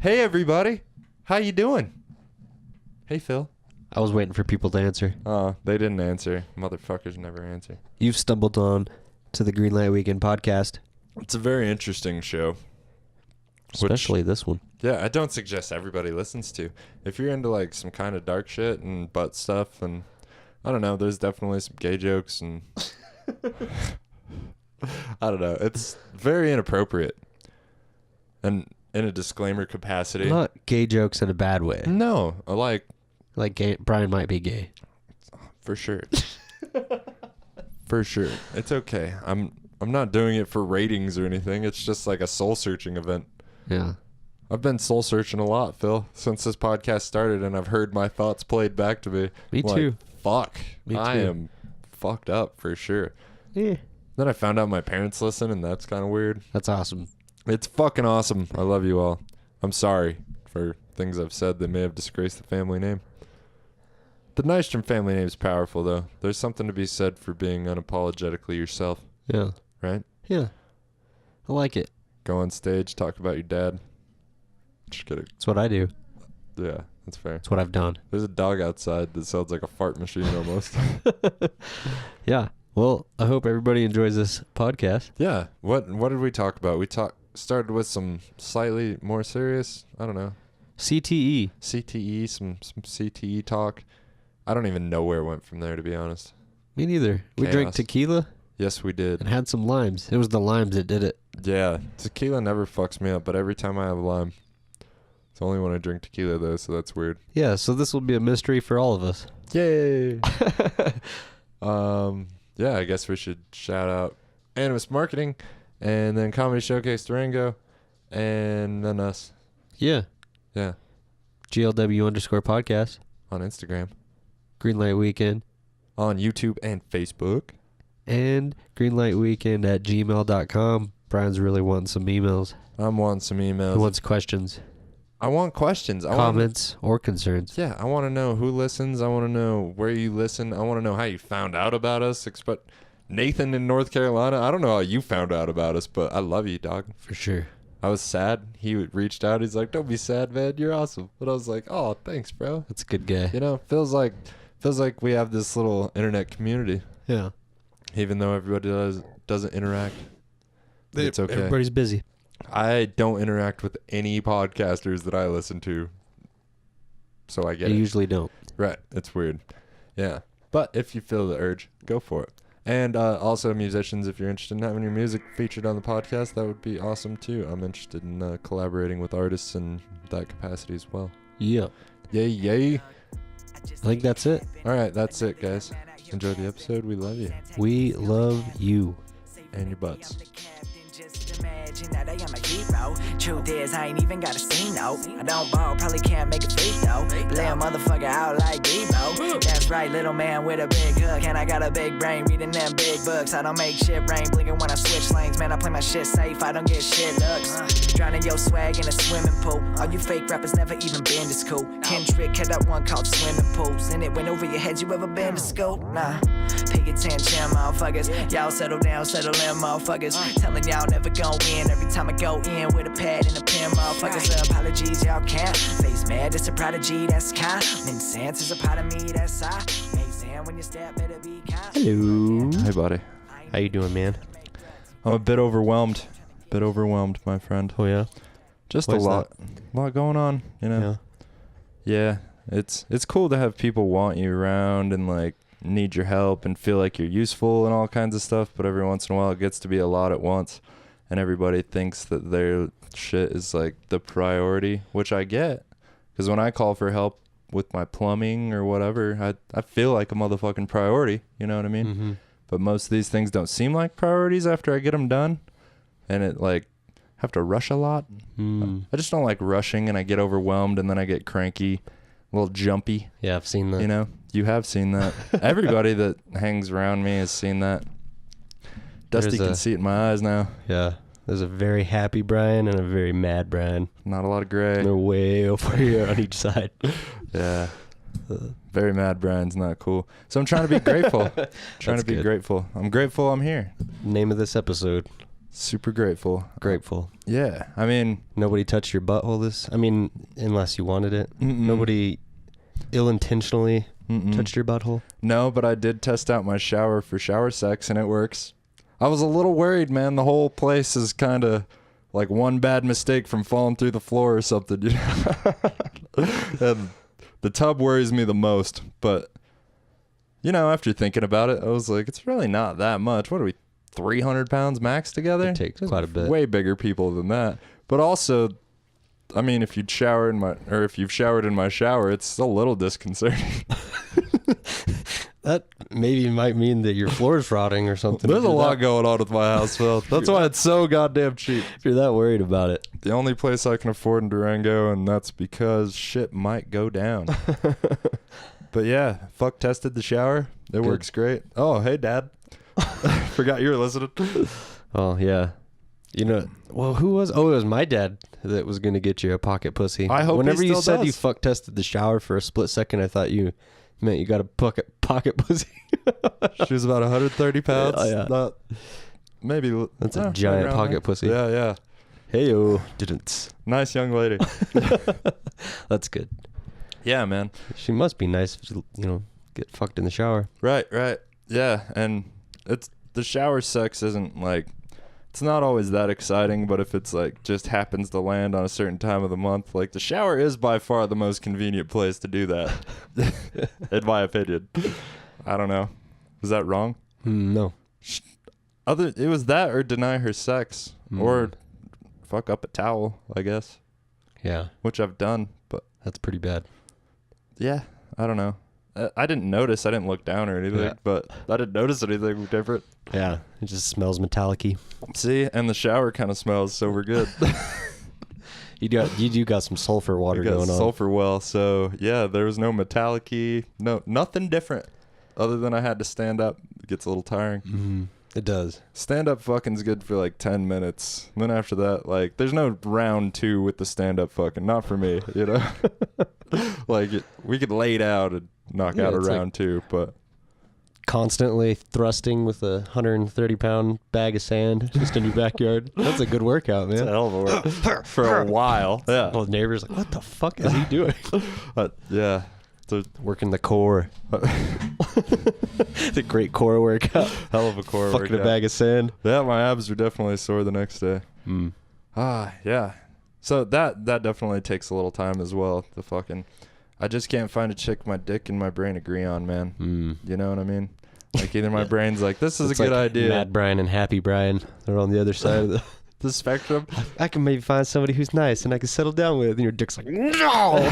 Hey, everybody. How you doing? Hey, Phil. I was waiting for people to answer. Oh, they didn't answer. Motherfuckers never answer. You've stumbled on to the Greenlight Weekend podcast. It's a very interesting show. Especially this one. Yeah, I don't suggest everybody listens to. If you're into like some kind of dark shit and butt stuff, and I don't know, there's definitely some gay jokes and I don't know. It's very inappropriate. And in a disclaimer capacity. Not gay jokes in a bad way. No, like gay. Brian might be gay. For sure. For sure. It's okay. I'm not doing it for ratings or anything. It's just like a soul searching event. Yeah. I've been soul searching a lot, Phil, since this podcast started, and I've heard my thoughts played back to me. Me like, too. Fuck. Me too. I am fucked up for sure. Yeah. Then I found out my parents listen, and that's kind of weird. That's awesome. It's fucking awesome. I love you all. I'm sorry for things I've said that may have disgraced the family name. The Nystrom family name is powerful, though. There's something to be said for being unapologetically yourself. Yeah. Right? Yeah. I like it. Go on stage, talk about your dad. Just kidding. That's what I do. Yeah, that's fair. That's what I've done. There's a dog outside that sounds like a fart machine almost. Yeah. Well, I hope everybody enjoys this podcast. Yeah. What did we talk about? We started with some slightly more serious, I don't know, CTE. CTE, some CTE talk. I don't even know where it went from there, to be honest. Me neither. We Chaos. drank tequila Yes, we did. and had some limes. It was the limes that did it. Yeah. Tequila never fucks me up, but every time I have lime. It's only when I drink tequila, though, so that's weird. Yeah, so this will be a mystery for all of us. Yay! Yeah, I guess we should shout out Animus Marketing, and then Comedy Showcase Durango, and then us. Yeah. Yeah, GLW_podcast. on Instagram, Greenlight Weekend. on YouTube and Facebook. And greenlightweekend@gmail.com. Brian's really wanting some emails. I'm wanting some emails. He wants questions, I want questions. comments, or concerns. Yeah, I want to know who listens. I want to know where you listen. I want to know how you found out about us. Nathan in North Carolina, I don't know how you found out about us, but I love you, dog. For sure. I was sad. He reached out. He's like, "Don't be sad, man. You're awesome." But I was like, "Oh, thanks, bro." That's a good guy. You know, feels like we have this little internet community, Yeah. even though everybody doesn't interact. It's okay. Everybody's busy. I don't interact with any podcasters that I listen to, so I get They it. usually don't. Right. It's weird. Yeah. But if you feel the urge, go for it. And also musicians, if you're interested in having your music featured on the podcast, that would be awesome too. I'm interested in collaborating with artists in that capacity as well. Yeah. Yay, yay. I think that's it. All right, that's it, guys. Enjoy the episode. We love you. We love you. And your butts. Imagine that I am a hero. Truth is, I ain't even got a scene, no. I don't ball, probably can't make a free throw. Lay a motherfucker out like Debo. That's right, little man with a big hook. And I got a big brain reading them big books. I don't make shit rain, blinking when I switch lanes. Man, I play my shit safe, I don't get shit looks. Drowning your swag in a swimming pool. All you fake rappers never even been to school. Kendrick had that one called Swimming Pools. And it went over your heads, you ever been to school? Nah. Pay attention, motherfuckers. Y'all settle down, settle in, motherfuckers. Telling y'all never gon' win. Every time I go in with a pad and a pen, motherfuckers. Apologies, y'all can't. Face mad, it's a prodigy, that's kind. Min sense is a part of me, that's I. Amazing when you step, better be kind. Hello. Hey, buddy. How you doing, man? I'm a bit overwhelmed. My friend. Oh, yeah? Just Why a is lot going on, you know? Yeah. It's cool to have people want you around and, like, need your help and feel like you're useful and all kinds of stuff, but every once in a while it gets to be a lot at once, and everybody thinks that their shit is, like, the priority, which I get. Because when I call for help with my plumbing or whatever, I feel like a motherfucking priority, you know what I mean? Mm-hmm. But most of these things don't seem like priorities after I get them done, and it, like, have to rush a lot. I just don't like rushing, and I get overwhelmed, and then I get cranky, a little jumpy. Yeah, I've seen that. You know, you have seen that. Everybody that hangs around me has seen that. Dusty can see it in my eyes now. Yeah. There's a very happy Brian and a very mad Brian. Not a lot of gray. They're way over here on each side. Yeah. Very mad Brian's not cool. So I'm trying to be grateful. Grateful. I'm grateful I'm here. Name of this episode. Super grateful. Grateful. Yeah. I mean, Nobody touched your butthole unless you wanted it. Nobody ill-intentionally touched your butthole. no, but I did test out my shower for shower sex, and it works. I was a little worried, man. The whole place is kind of like one bad mistake from falling through the floor or something. You know? And the tub worries me the most, but you know, after thinking about it, I was like, it's really not that much. What are we, 300 pounds max together? It takes quite a bit. Way bigger people than that. But also, I mean, if you've showered in my shower, it's a little disconcerting. That maybe might mean that your floor's rotting or something. There's a lot going on with my house, Phil. That's why it's so goddamn cheap. If you're that worried about it. The only place I can afford in Durango, and that's because shit might go down. But yeah, fuck tested the shower. It works great. Oh, hey, Dad. Forgot you were listening. Oh, yeah. You know, well, who was? Oh, it was my dad that was going to get you a pocket pussy. I hope Whenever he you still said does. you fuck tested the shower for a split second, I thought you meant you got a pocket pussy. She was about 130 pounds. Oh, yeah. Not, maybe. That's a right giant around pocket there. pussy. Yeah, yeah. Hey-o. Didn't. Nice young lady. That's good. Yeah, man. She must be nice if you know, get fucked in the shower. Right. Yeah, and it's the shower sex isn't like, it's not always that exciting, but if it's like just happens to land on a certain time of the month, like the shower is by far the most convenient place to do that, in my opinion. I don't know. Was that wrong? No. It was that or deny her sex or fuck up a towel, I guess, Yeah, which I've done, but that's pretty bad. yeah, I don't know. I didn't notice. I didn't look down or anything, Yeah. but I didn't notice anything different. Yeah, it just smells metallic-y. See, and the shower kind of smells, so we're good. You do got some sulfur water We got going on. sulfur well, so yeah, there was no metallic-y, nothing different other than I had to stand up. It gets a little tiring. Mm-hmm. It does. Stand-up fucking's good for like 10 minutes. And then after that, like, there's no round 2 with the stand-up fucking. Not for me, you know? Like, we could lay down and knock out a it's round 2, but... Constantly thrusting with a 130-pound bag of sand just in your backyard. That's a good workout, man. It's a hell of a work. For a while. Yeah. Well, the neighbor's like, what the fuck is he doing? Yeah. Working the core. It's a great core workout. Hell of a core Fucking workout. a bag of sand. Yeah, my abs were definitely sore the next day. Yeah. So that definitely takes a little time as well. The fucking, I just can't find a chick my dick and my brain agree on, man. You know what I mean? Like either my brain's like, this is It's a good like idea. Mad Brian and Happy Brian. They're on the other side of The spectrum. I can maybe find somebody who's nice and I can settle down with. And your dick's like, no!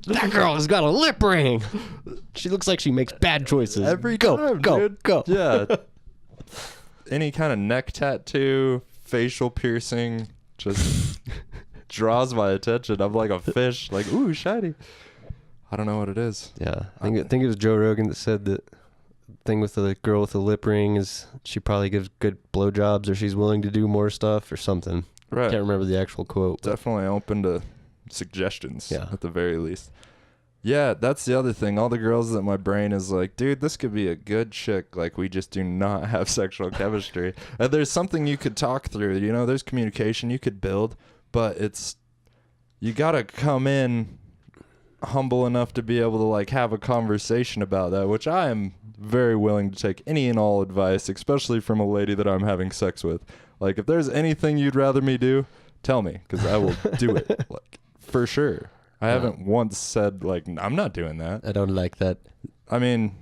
That girl has got a lip ring. She looks like she makes bad choices. Every go, time, go, dude. go. Yeah. Any kind of neck tattoo, facial piercing, just draws my attention. I'm like a fish. Like, ooh, shiny. I don't know what it is. Yeah, I think it was Joe Rogan that said that thing with the girl with the lip ring is she probably gives good blowjobs or she's willing to do more stuff or something. Right. Can't remember the actual quote. but- Definitely open to suggestions, Yeah. at the very least. Yeah, that's the other thing. All the girls that my brain is like, dude, this could be a good chick. Like, we just do not have sexual chemistry. And there's something you could talk through. You know, there's communication you could build, but you got to come in humble enough to be able to, like, have a conversation about that, which I am very willing to take any and all advice, especially from a lady that I'm having sex with. Like, if there's anything you'd rather me do, tell me, because I will do it. Like, for sure. I haven't once said, like, I'm not doing that. I don't like that. I mean,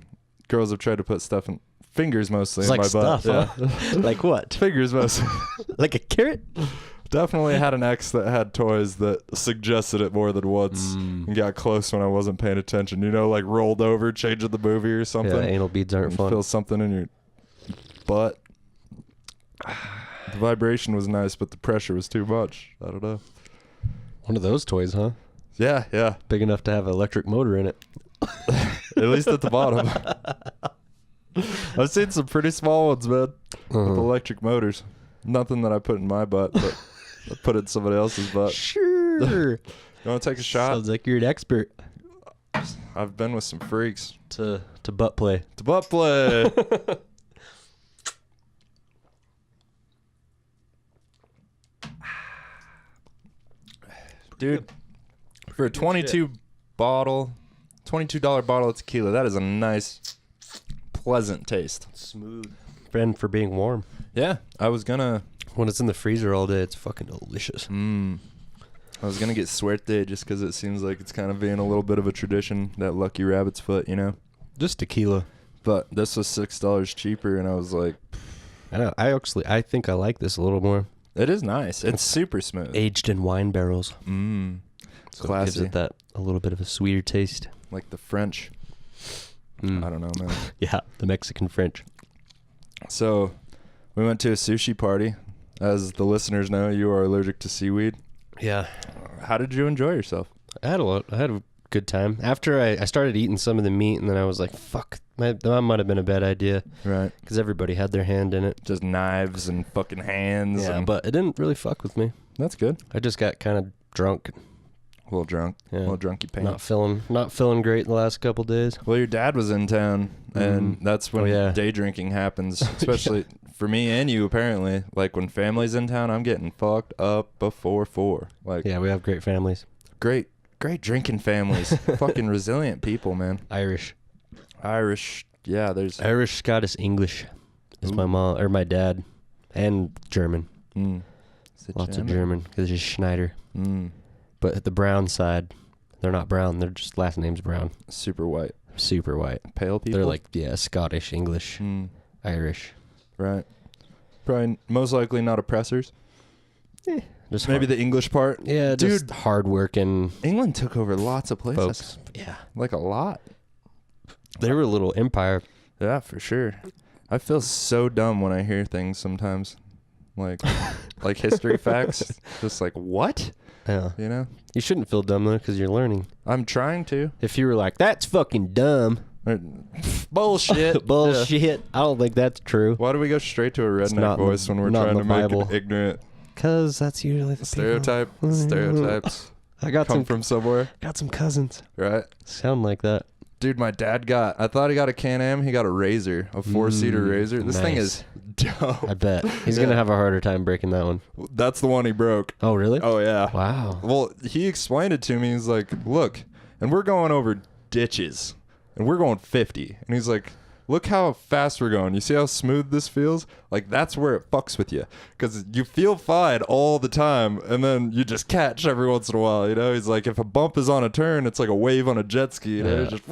girls have tried to put stuff in fingers mostly It's in like my stuff, butt. huh? Like what? Fingers mostly. Like a carrot? Definitely had an ex that had toys that suggested it more than once and got close when I wasn't paying attention. You know, like rolled over, changing the movie or something. Yeah, anal beads aren't and fun. feel something in your butt. The vibration was nice, but the pressure was too much. I don't know. One of those toys, huh? Yeah. Big enough to have an electric motor in it. At least at the bottom. I've seen some pretty small ones, man, with electric motors. Nothing that I put in my butt, but I put it in somebody else's butt. Sure. You want to take a shot? Sounds like you're an expert I've been with some freaks. to butt play. To butt play. Dude, for a $22 bottle of tequila, that is a nice, pleasant taste. Smooth. And for being warm. Yeah, I was gonna... When it's in the freezer all day, it's fucking delicious. I was gonna get Suerte just because it seems like it's kind of being a little bit of a tradition, that Lucky Rabbit's Foot, you know? Just tequila. But this was $6 cheaper, and I was like... I know. I think I like this a little more. It is nice. It's super smooth. Aged in wine barrels. So It gives classy. it that a little bit of a sweeter taste. Like the French. I don't know, man. Yeah, the Mexican French. So, we went to a sushi party. As the listeners know, you are allergic to seaweed. Yeah. How did you enjoy yourself? I had a good time. After I started eating some of the meat, and then I was like, fuck, that might have been a bad idea. Right. Because everybody had their hand in it. Just knives and fucking hands. Yeah, and but it didn't really fuck with me. that's good. I just got kind of drunk. A little drunk. Yeah. A little drunky pants. Not feeling great the last couple days. Well, your dad was in town, and that's when day drinking happens, especially for me and you, apparently. Like, when family's in town, I'm getting fucked up before 4. Like, Yeah, we have great families. great drinking families. Fucking resilient people, man. Irish, Yeah, there's... Scottish, English is my mom, or my dad, and German. Lots of German, because it's Schneider. But the brown side, they're not brown. They're just last name's brown. Super white. Super white. Pale people? They're like, Scottish, English, Irish. Right. Probably most likely not oppressors. Just Maybe the English part. Yeah, dude. just hardworking England took over lots of places. folks. Yeah. Like a lot. They were a little empire. Yeah, for sure. I feel so dumb when I hear things sometimes. Like history facts. Just like, what? Yeah. You know? You shouldn't feel dumb, though, because you're learning. I'm trying to. If you were like, that's fucking dumb. Bullshit. Bullshit. Yeah. I don't think that's true. Why do we go straight to a redneck not in voice the- when we're not in trying to the make Bible. an ignorant Because that's usually the stereotype? Stereotypes I got come from somewhere, got some cousins. right? Sound like that. Dude, my dad I thought he got a Can-Am. He got a Razor, a 4-seater Razor. This thing is dope. I bet. He's going to have a harder time breaking that one. That's the one he broke. Oh, really? Oh, yeah. Wow. Well, he explained it to me. He's like, look, and we're going over ditches, and we're going 50. And he's like, look how fast we're going. You see how smooth this feels? Like, that's where it fucks with you. Because you feel fine all the time, and then you just catch every once in a while, you know? He's like, if a bump is on a turn, it's like a wave on a jet ski, you know? Yeah. Just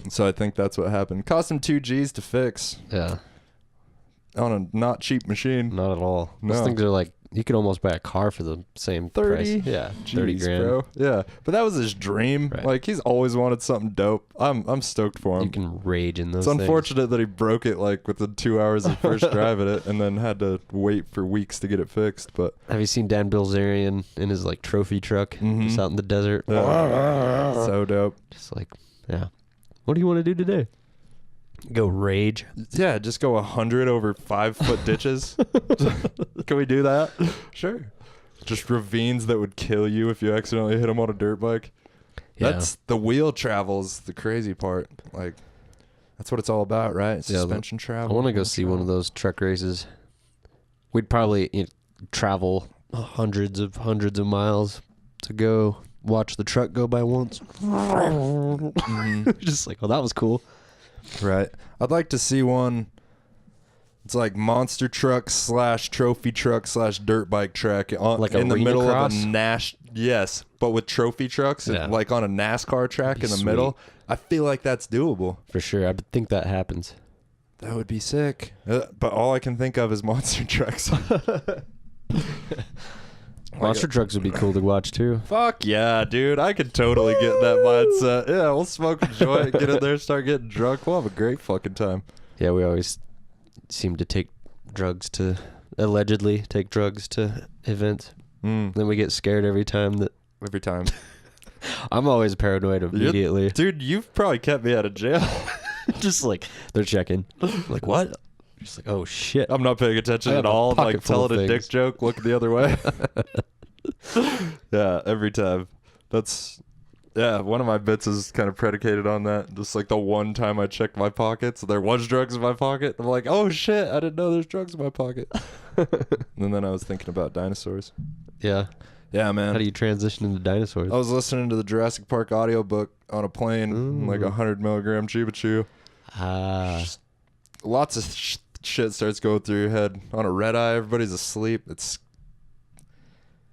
So I think that's what happened. Cost him $2,000 to fix Yeah. on a not cheap machine. Not at all. No. Those things are like, you could almost buy a car for the same 30? price. Yeah. 30 Jeez, grand. bro. Yeah, but that was his dream. Right. Like, he's always wanted something dope. I'm stoked for him. You can rage in those It's unfortunate that he broke it like within 2 hours of first driving it, and then had to wait for weeks to get it fixed. But Have you seen Dan Bilzerian in his like trophy truck just out in the desert? so dope. Just like, yeah. What do you want to do today? Go rage. Yeah, just go 100 over 5-foot ditches. Can we do that? Sure. Just ravines that would kill you if you accidentally hit them on a dirt bike. Yeah. That's the wheel travels, the crazy part. Like, that's what it's all about, right? Suspension travel. I want to go see one of those truck races. We'd probably travel hundreds of miles to go watch the truck go by once. Just like, oh, that was cool. Right. I'd like to see one. It's like monster truck / trophy truck / dirt bike track Like in the arena middle cross? of a Yes, but with trophy trucks, Yeah. like on a NASCAR track in the sweet. middle. I feel like that's doable. For sure. I think that happens. That would be sick. But all I can think of is monster trucks. Monster trucks would be cool to watch too. Fuck yeah, dude. I could totally get that mindset. Yeah, we'll smoke a joint, get in there, start getting drunk. We'll have a great fucking time. Yeah, we always seem to allegedly take drugs to events. Then we get scared every time Every time. I'm always paranoid immediately. Dude, you've probably kept me out of jail. Just like, they're checking. Like, what? Just like, oh shit. I'm not paying attention I at have a all. I'm pocket like full of telling a dick things. joke, looking the other way. Yeah, every time. That's Yeah, one of my bits is kind of predicated on that. Just like the one time I checked my pockets, there was drugs in my pocket. I'm like, oh shit, I didn't know there's drugs in my pocket. And then I was thinking about dinosaurs. Yeah. Yeah, man. How do you transition into dinosaurs? I was listening to the Jurassic Park audiobook on a plane, like 100 milligram Chiba Chew. Lots of shit starts going through your head. On a red eye, everybody's asleep. It's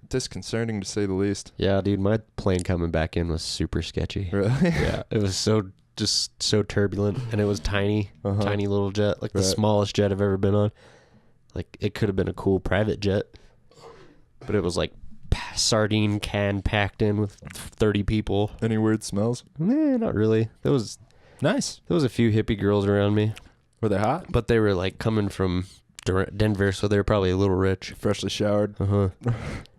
disconcerting to say the least. Yeah, dude, my plane coming back in was super sketchy. Really? Yeah, it was so turbulent, and it was tiny little jet, like the smallest jet I've ever been on. Like, it could have been a cool private jet, but it was like sardine can packed in with 30 people. Any weird smells? Not really. There was nice. There was a few hippie girls around me. Were they hot? But they were like coming from Denver, so they were probably a little rich. Freshly showered.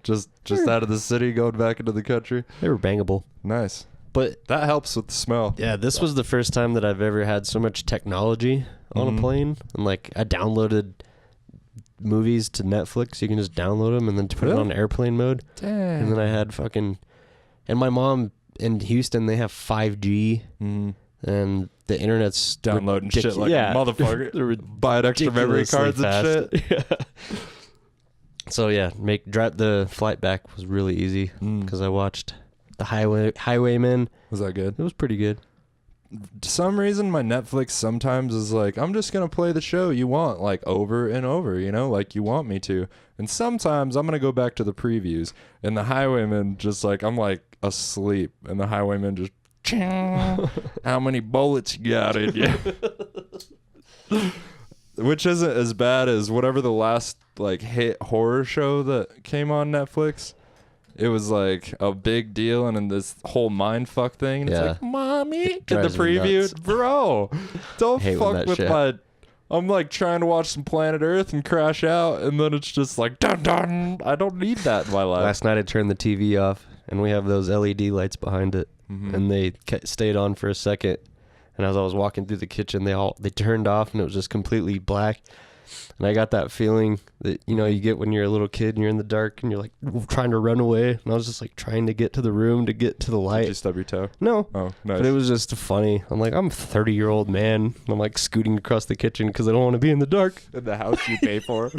Just Sure. out of the city, going back into the country. They were bangable. Nice. But that helps with the smell. Yeah, this was the first time that I've ever had so much technology on a plane. And like, I downloaded movies to Netflix. You can just download them and then put it on airplane mode. Dang. And then I had fucking... And my mom in Houston, they have 5G. And the internet's downloading shit like a motherfucker. Buying extra memory cards and shit. Yeah. So yeah, drive the flight back was really easy because I watched the Highwaymen. Was that good? It was pretty good. For some reason, my Netflix sometimes is like, I'm just gonna play the show you want, like over and over, you know, like you want me to. And sometimes I'm gonna go back to the previews, and the Highwaymen just like I'm like asleep, and the Highwaymen just, how many bullets you got in you? Which isn't as bad as whatever the last like hit horror show that came on Netflix. It was like a big deal, and in this whole mind fuck thing, and it's like, mommy, in the preview, bro, don't fuck with my. I'm like trying to watch some Planet Earth and crash out, and then it's just like dun dun. I don't need that in my life. Last night I turned the TV off, and we have those LED lights behind it, and they stayed on for a second. And as I was walking through the kitchen, they turned off, and it was just completely black. And I got that feeling that, you know, you get when you're a little kid and you're in the dark and you're like trying to run away. And I was just like trying to get to the room to get to the light. Did you stub your toe? No. Oh, nice. But it was just funny. I'm like, I'm a 30-year-old man. And I'm like scooting across the kitchen because I don't want to be in the dark. In the house you pay for.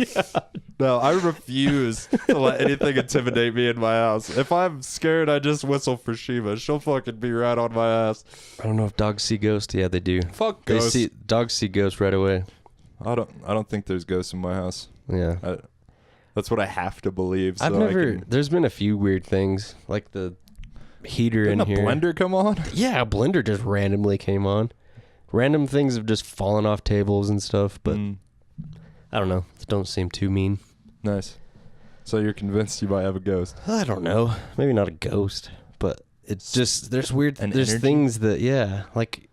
No, I refuse to let anything intimidate me in my house. If I'm scared, I just whistle for Shiva. She'll fucking be right on my ass. I don't know if dogs see ghosts. Yeah, they do. Fuck ghosts. Dogs see ghosts right away. I don't think there's ghosts in my house. Yeah. That's what I have to believe. So There's been a few weird things, like the heater in here. Didn't a blender come on? Yeah, a blender just randomly came on. Random things have just fallen off tables and stuff, but I don't know. They don't seem too mean. Nice. So you're convinced you might have a ghost? I don't know. Maybe not a ghost, but it's just, there's weird, there's energy? Things that, like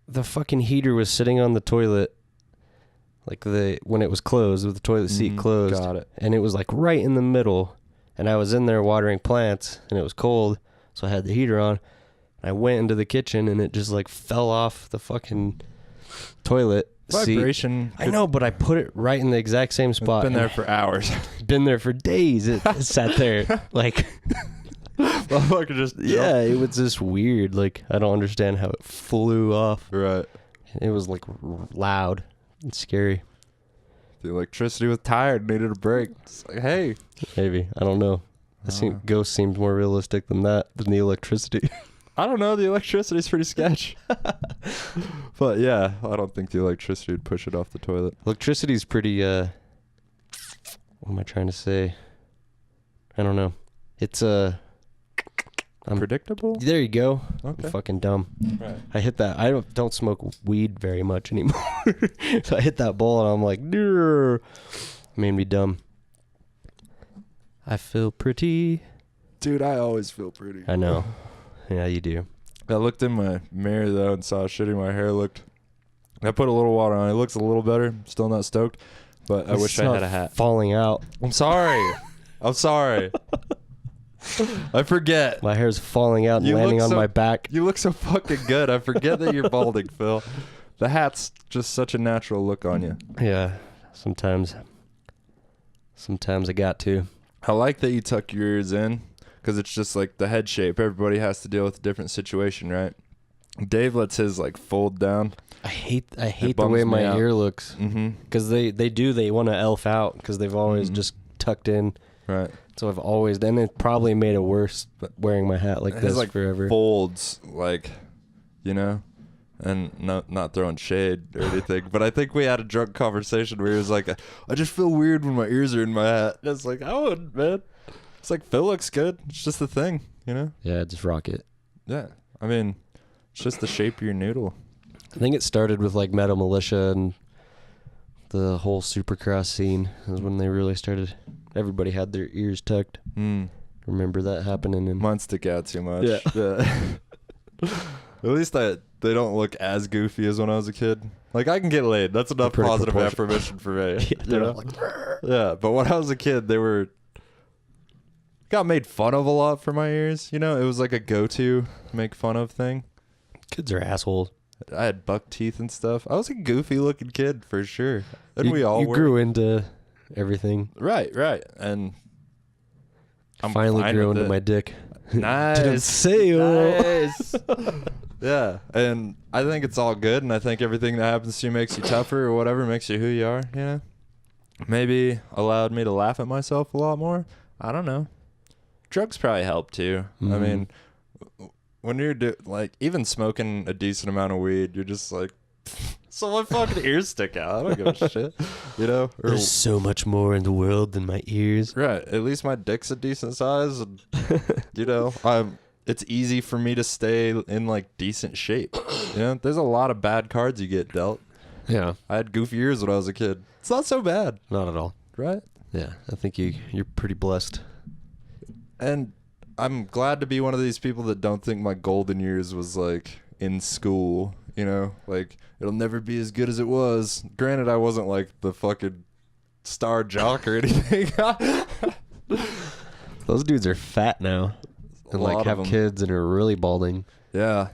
the fucking heater was sitting on the toilet. Like when it was closed, with the toilet seat closed. Got it. And it was like right in the middle. And I was in there watering plants and it was cold. So I had the heater on. I went into the kitchen and it just like fell off the fucking toilet Vibration. seat. I know, but I put it right in the exact same spot. It's been there for hours. Been there for days. It sat there like... Motherfucker just yeah, it was just weird. Like, I don't understand how it flew off. Right. It was like loud. It's scary. The electricity was tired, needed a break. It's like, hey. Maybe. I don't know. Ghosts seemed more realistic than the electricity. I don't know. The electricity's pretty sketch. But yeah, I don't think the electricity would push it off the toilet. Electricity's pretty, what am I trying to say? I don't know. It's, predictable? There you go. Okay. I'm fucking dumb. Right. I hit that. I don't smoke weed very much anymore. So I hit that bowl and I'm like, Durr. Made me dumb. I feel pretty. Dude, I always feel pretty. I know. Yeah, you do. I looked in my mirror though and saw how shitty my hair looked. I put a little water on it. It looks a little better. Still not stoked, but I wish I had a hat. Falling out. I'm sorry. I'm sorry. I forget. My hair's falling out and landing on my back. You look so fucking good. I forget that you're balding, Phil. The hat's just such a natural look on you. Yeah, sometimes I got to. I like that you tuck your ears in, because it's just like the head shape. Everybody has to deal with a different situation, right? Dave lets his like fold down. I hate the way my ear looks. Because they want to elf out because they've always just tucked in. Right. So I've always, and it probably made it worse wearing my hat like this like forever. Folds, like, you know, and not throwing shade or anything, but I think we had a drunk conversation where he was like, I just feel weird when my ears are in my hat. And it's like, I wouldn't, man. It's like, Phil looks good. It's just a thing, you know? Yeah, just rock it. Yeah. I mean, it's just the shape of your noodle. I think it started with like Metal Militia and the whole Supercross scene is when they really started. Everybody had their ears tucked. Remember that happening? Mine stick out too much. Yeah. At least they don't look as goofy as when I was a kid. Like, I can get laid. That's enough positive affirmation for me. Yeah, but when I was a kid, they got made fun of a lot for my ears. You know, it was like a go-to make fun of thing. Kids are assholes. I had buck teeth and stuff. I was a goofy-looking kid for sure. And we all were. Grew into everything. Right. And I finally grew into my dick. Nice. Didn't say nice. Yeah, and I think it's all good, and I think everything that happens to you makes you tougher or whatever, makes you who you are, you know? Maybe allowed me to laugh at myself a lot more. I don't know. Drugs probably help too. I mean, when you're like even smoking a decent amount of weed, you're just like, so my fucking ears stick out. I don't give a shit, you know? There's so much more in the world than my ears. Right. At least my dick's a decent size, and you know, it's easy for me to stay in like decent shape. You know, there's a lot of bad cards you get dealt. Yeah. I had goofy ears when I was a kid. It's not so bad. Not at all. Right? Yeah. I think you're pretty blessed. And I'm glad to be one of these people that don't think my golden years was like in school, you know, like it'll never be as good as it was. Granted, I wasn't like the fucking star jock or anything. Those dudes are fat now. And like have kids and are really balding. Yeah,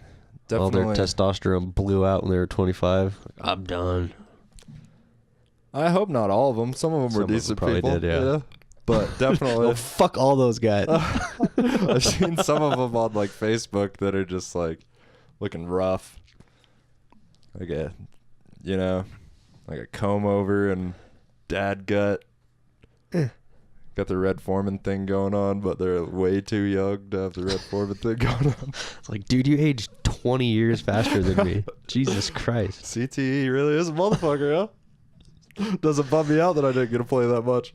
definitely. All their testosterone blew out when they were 25. I'm done. I hope not all of them. Some of them were decent people. Did, yeah. But definitely. Oh, fuck all those guys. I've seen some of them on like Facebook that are just like looking rough. Like a, you know, like a comb over and dad gut. Got the Red Foreman thing going on, but they're way too young to have the Red Foreman thing going on. It's like, dude, you aged 20 years faster than me. Jesus Christ. CTE really is a motherfucker, huh? Doesn't bum me out that I didn't get to play that much.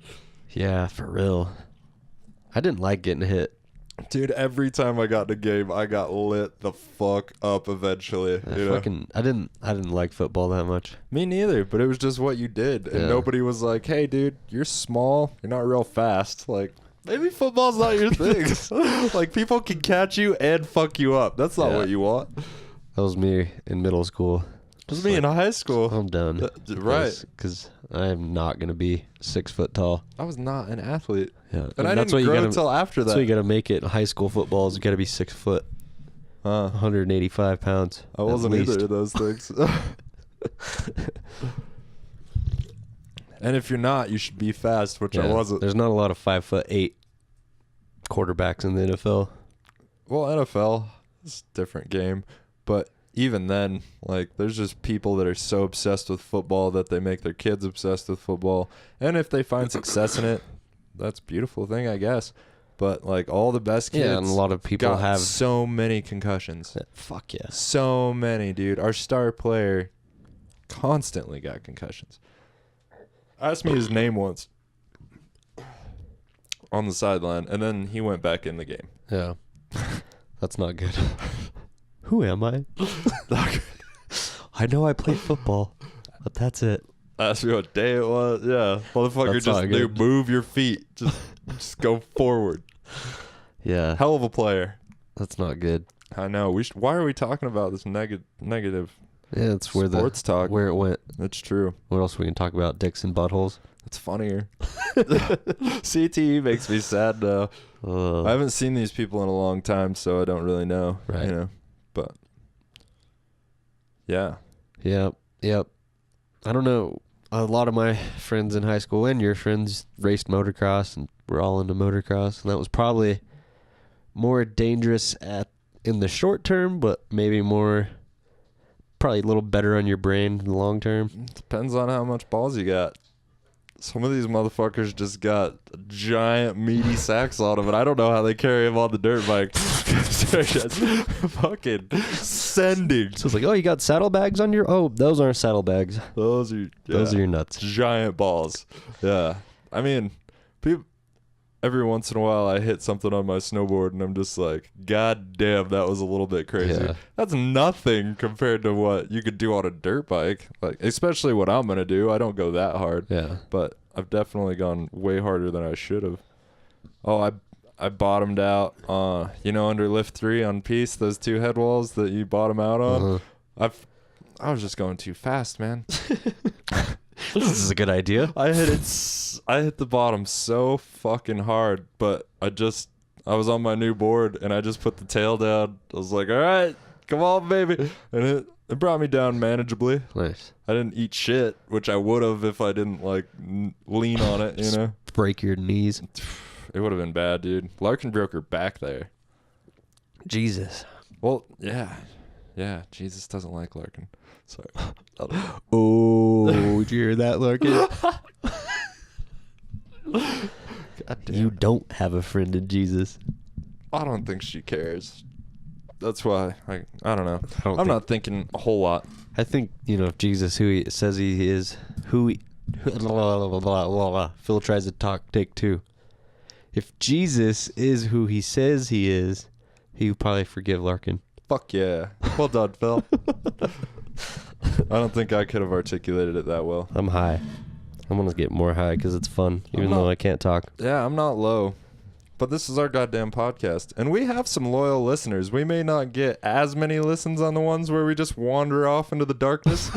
Yeah, for real. I didn't like getting hit. Dude, every time I got in a game, I got lit the fuck up eventually. I didn't like football that much. Me neither, but it was just what you did. And nobody was like, hey, dude, you're small. You're not real fast. Like, maybe football's not your thing. Like, people can catch you and fuck you up. That's not what you want. That was me in middle school. It was me in high school. I'm done. Right. Because I'm not going to be 6 foot tall. I was not an athlete. Yeah. And I didn't grow until after that. That's what you got to make it in high school football is you got to be 6 foot. 185 pounds. I wasn't either of those things. And if you're not, you should be fast, which I wasn't. There's not a lot of 5'8" quarterbacks in the NFL. Well, NFL is a different game, but even then, like, there's just people that are so obsessed with football that they make their kids obsessed with football. And if they find success in it, that's a beautiful thing, I guess. But, like, all the best kids and a lot of people have so many concussions. Fuck yeah. So many, dude. Our star player constantly got concussions. Asked me his name once on the sideline, and then he went back in the game. Yeah. That's not good. Who am I? I know I played football, but that's it. Asked me what day it was. Yeah. Motherfucker just knew, move your feet. Just go forward. Yeah. Hell of a player. That's not good. I know. Why are we talking about this negative Yeah, that's where sports talk. Where it went. That's true. What else we can talk about? Dicks and buttholes? It's funnier. CTE makes me sad now. I haven't seen these people in a long time, so I don't really know. Right. You know, but yeah. Yep. I don't know. A lot of my friends in high school and your friends raced motocross, and we're all into motocross. And that was probably more dangerous in the short term, but maybe probably a little better on your brain in the long term. Depends on how much balls you got. Some of these motherfuckers just got giant meaty sacks on them, and I don't know how they carry them on the dirt bike. They're just fucking sending. So it's like, oh, you got saddlebags on your... Oh, those aren't saddlebags. Those are your nuts. Giant balls. Yeah. I mean, every once in a while I hit something on my snowboard and I'm just like, God damn, that was a little bit crazy. Yeah. That's nothing compared to what you could do on a dirt bike. Like, especially what I'm going to do. I don't go that hard. Yeah. But I've definitely gone way harder than I should have. Oh, I bottomed out, under lift 3 on Peace, those 2 head walls that you bottom out on. Uh-huh. I was just going too fast, man. This is a good idea. I hit the bottom so fucking hard, but I was on my new board and I just put the tail down. I was like, all right, come on, baby. And it brought me down manageably. Nice. I didn't eat shit, which I would have if I didn't lean on it, you know? Break your knees. It would have been bad, dude. Larkin broke her back there. Jesus. Well, yeah. Yeah, Jesus doesn't like Larkin. Sorry. Oh, did you hear that, Larkin? God damn. You don't have a friend in Jesus. I don't think she cares. That's why I don't know. I'm not thinking a whole lot. I think, if Jesus, who he says he is, Phil tries to take 2. If Jesus is who he says he is, he would probably forgive Larkin. Fuck yeah. Well done, Phil. I don't think I could have articulated it that well. I'm high. I'm going to get more high because it's fun, even though I can't talk. Yeah, I'm not low. But this is our goddamn podcast. And we have some loyal listeners. We may not get as many listens on the ones where we just wander off into the darkness.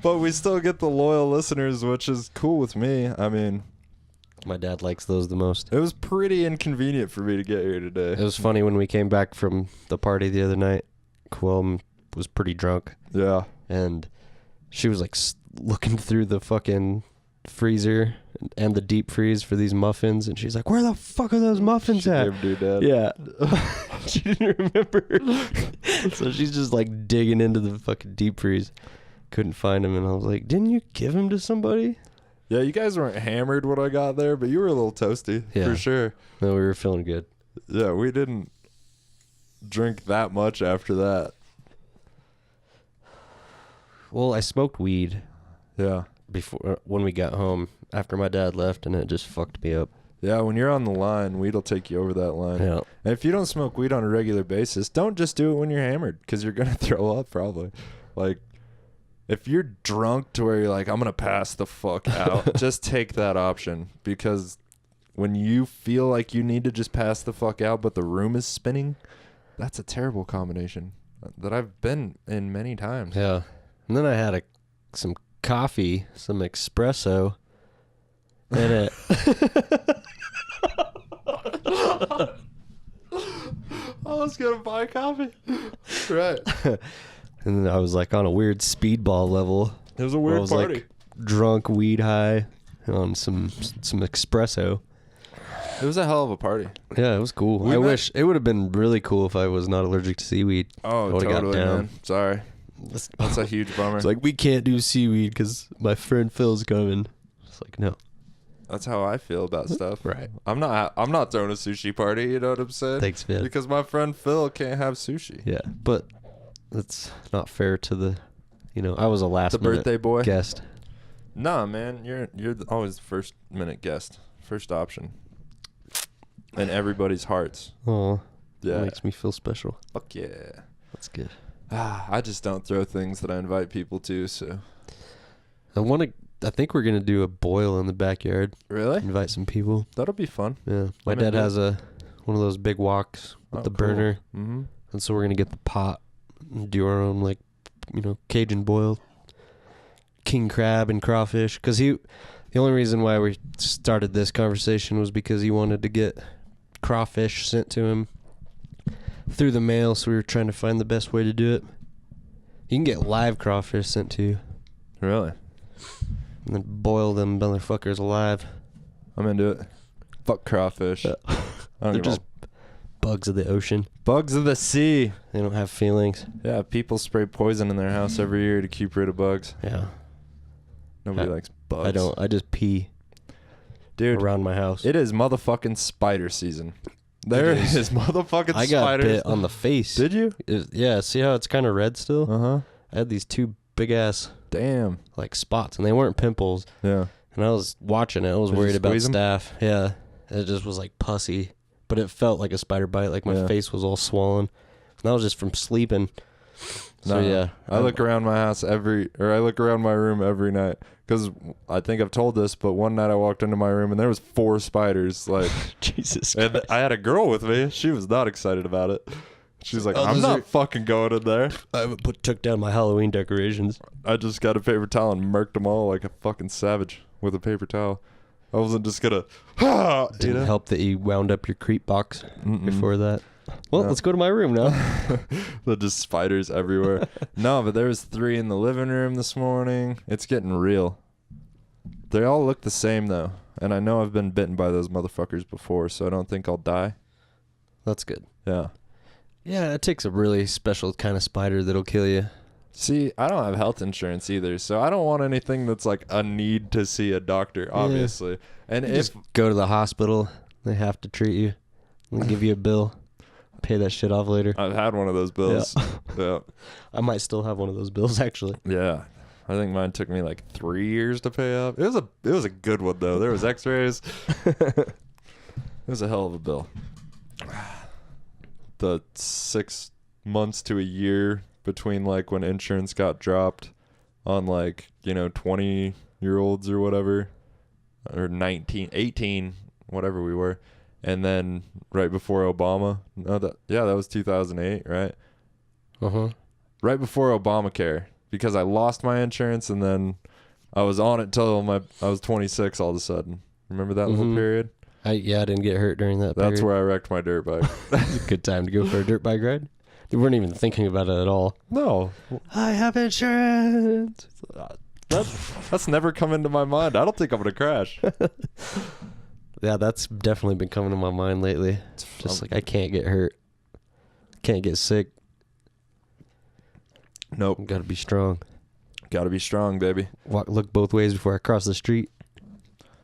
but we still get the loyal listeners, which is cool with me. I mean... My dad likes those the most. It was pretty inconvenient for me to get here today. It was funny when we came back from the party the other night. Quilm was pretty drunk. Yeah. And she was like looking through the fucking freezer and the deep freeze for these muffins. And she's like, where the fuck are those muffins at? Gave her dad. Yeah. She didn't remember. So she's just like digging into the fucking deep freeze. Couldn't find them. And I was like, didn't you give them to somebody? Yeah, you guys weren't hammered when I got there, but you were a little toasty, for sure. No, we were feeling good. Yeah, we didn't drink that much after that. Well, I smoked weed. Yeah. When we got home, after my dad left, and it just fucked me up. Yeah, when you're on the line, weed will take you over that line. Yeah. And if you don't smoke weed on a regular basis, don't just do it when you're hammered, because you're going to throw up probably. Like, if you're drunk to where you're like, I'm going to pass the fuck out, just take that option. Because when you feel like you need to just pass the fuck out, but the room is spinning, that's a terrible combination that I've been in many times. Yeah. And then I had some coffee, some espresso, and it... I was going to buy coffee. Right. And then I was like on a weird speedball level. It was a weird party. Like drunk, weed high, on some espresso. It was a hell of a party. Yeah, it was cool. I wish it would have been really cool if I was not allergic to seaweed. Oh, totally, man. Sorry. That's a huge bummer. It's like, we can't do seaweed because my friend Phil's coming. It's like, no. That's how I feel about stuff. Right. I'm not throwing a sushi party, you know what I'm saying? Thanks, man. Because my friend Phil can't have sushi. Yeah, but that's not fair to the, I was a last minute birthday boy guest. Nah, man, you're always the first minute guest, first option, in everybody's hearts. Oh, yeah, that makes me feel special. Fuck yeah, that's good. I just don't throw things that I invite people to. So I think we're gonna do a boil in the backyard. Really? Invite some people. That'll be fun. Yeah, my dad has one of those big woks with the burner, mm-hmm. And so we're gonna get the pot and do our own Cajun boil, king crab and crawfish. Because the only reason why we started this conversation was because he wanted to get crawfish sent to him through the mail. So we were trying to find the best way to do it. You can get live crawfish sent to you. Really? And then boil them motherfuckers alive. I'm into it. Fuck crawfish. They're just bugs of the ocean. Bugs of the sea. They don't have feelings. Yeah, people spray poison in their house every year to keep rid of bugs. Yeah. Nobody likes bugs. I don't. I just pee. Dude, around my house. It is motherfucking spider season. There is motherfucking spiders. I got bit on the face. Did you? Yeah, see how it's kind of red still? Uh-huh. I had these 2 big ass like spots, and they weren't pimples. Yeah. And I was watching it. I was worried about staph. Yeah. It just was like pussy, but it felt like a spider bite. Like my face was all swollen. And that was just from sleeping. So yeah. I look around my house I look around my room every night. Because I think I've told this, but one night I walked into my room and there was 4 spiders. Like, Jesus Christ. And I had a girl with me. She was not excited about it. She's like, I'm not fucking going in there. I took down my Halloween decorations. I just got a paper towel and murked them all like a fucking savage with a paper towel. I wasn't just gonna. Didn't help that you wound up your creep box before that. Well, let's go to my room now. There's just spiders everywhere. No, but there was 3 in the living room this morning. It's getting real. They all look the same though, and I know I've been bitten by those motherfuckers before, so I don't think I'll die. That's good. Yeah. Yeah, it takes a really special kind of spider that'll kill you. See, I don't have health insurance either, so I don't want anything that's like a need to see a doctor, obviously. And you just go to the hospital, they have to treat you, and give you a bill. Pay that shit off later. I've had one of those bills. Yeah. I might still have one of those bills actually. Yeah. I think mine took me like 3 years to pay off. It was a good one though. There was x-rays. It was a hell of a bill. The 6 months to a year between like when insurance got dropped on like, 20-year-olds or whatever, or 19, 18, whatever we were. And then right before Obama, that was 2008, right? Uh-huh. Right before Obamacare, because I lost my insurance and then I was on it till I was 26 all of a sudden. Remember that little period? I didn't get hurt during that period. That's where I wrecked my dirt bike. It's a good time to go for a dirt bike ride. You weren't even thinking about it at all. No. I have insurance. That's never come into my mind. I don't think I'm going to crash. Yeah, that's definitely been coming to my mind lately. Just like I can't get hurt. Can't get sick. Nope. Gotta be strong. Gotta be strong, baby. Look both ways before I cross the street.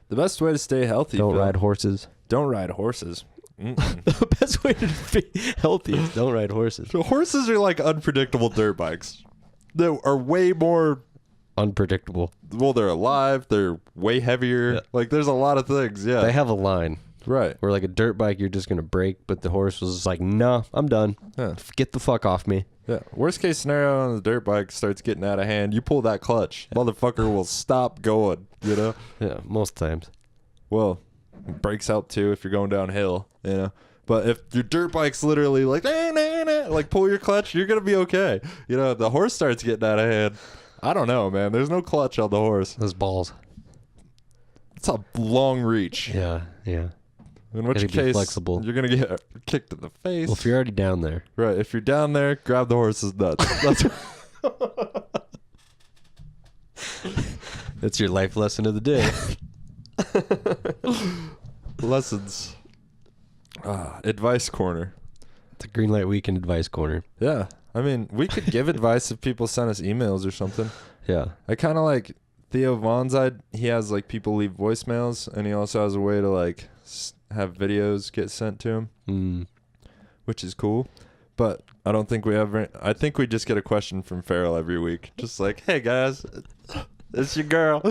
The best way to stay healthy. Don't ride horses. Don't ride horses. The best way to be healthy is don't ride horses. So horses are like unpredictable dirt bikes. They are way more unpredictable. Well, they're alive. They're way heavier. Yeah. Like, there's a lot of things. Yeah. They have a line. Right. Where like a dirt bike, you're just going to brake, but the horse was just like, no, I'm done. Yeah. Get the fuck off me. Yeah. Worst case scenario on the dirt bike starts getting out of hand. You pull that clutch. Yeah. Motherfucker will stop going, Yeah, most times. Well, brakes help too if you're going downhill, But if your dirt bike's literally like, like pull your clutch, you're going to be okay. The horse starts getting out of hand. I don't know, man. There's no clutch on the horse. Those balls. It's a long reach. Yeah. In which case, flexible. You're going to get kicked in the face. Well, if you're already down there. Right. If you're down there, grab the horse's nuts. That's your life lesson of the day. Lessons. Advice corner. It's a green light weekend advice corner. Yeah. I mean, we could give advice if people send us emails or something. Yeah. I kind of like Theo Vaughn's he has like people leave voicemails, and he also has a way to like have videos get sent to him, which is cool. But I don't think we ever. I think we just get a question from Farrell every week, just like, "Hey guys, it's your girl."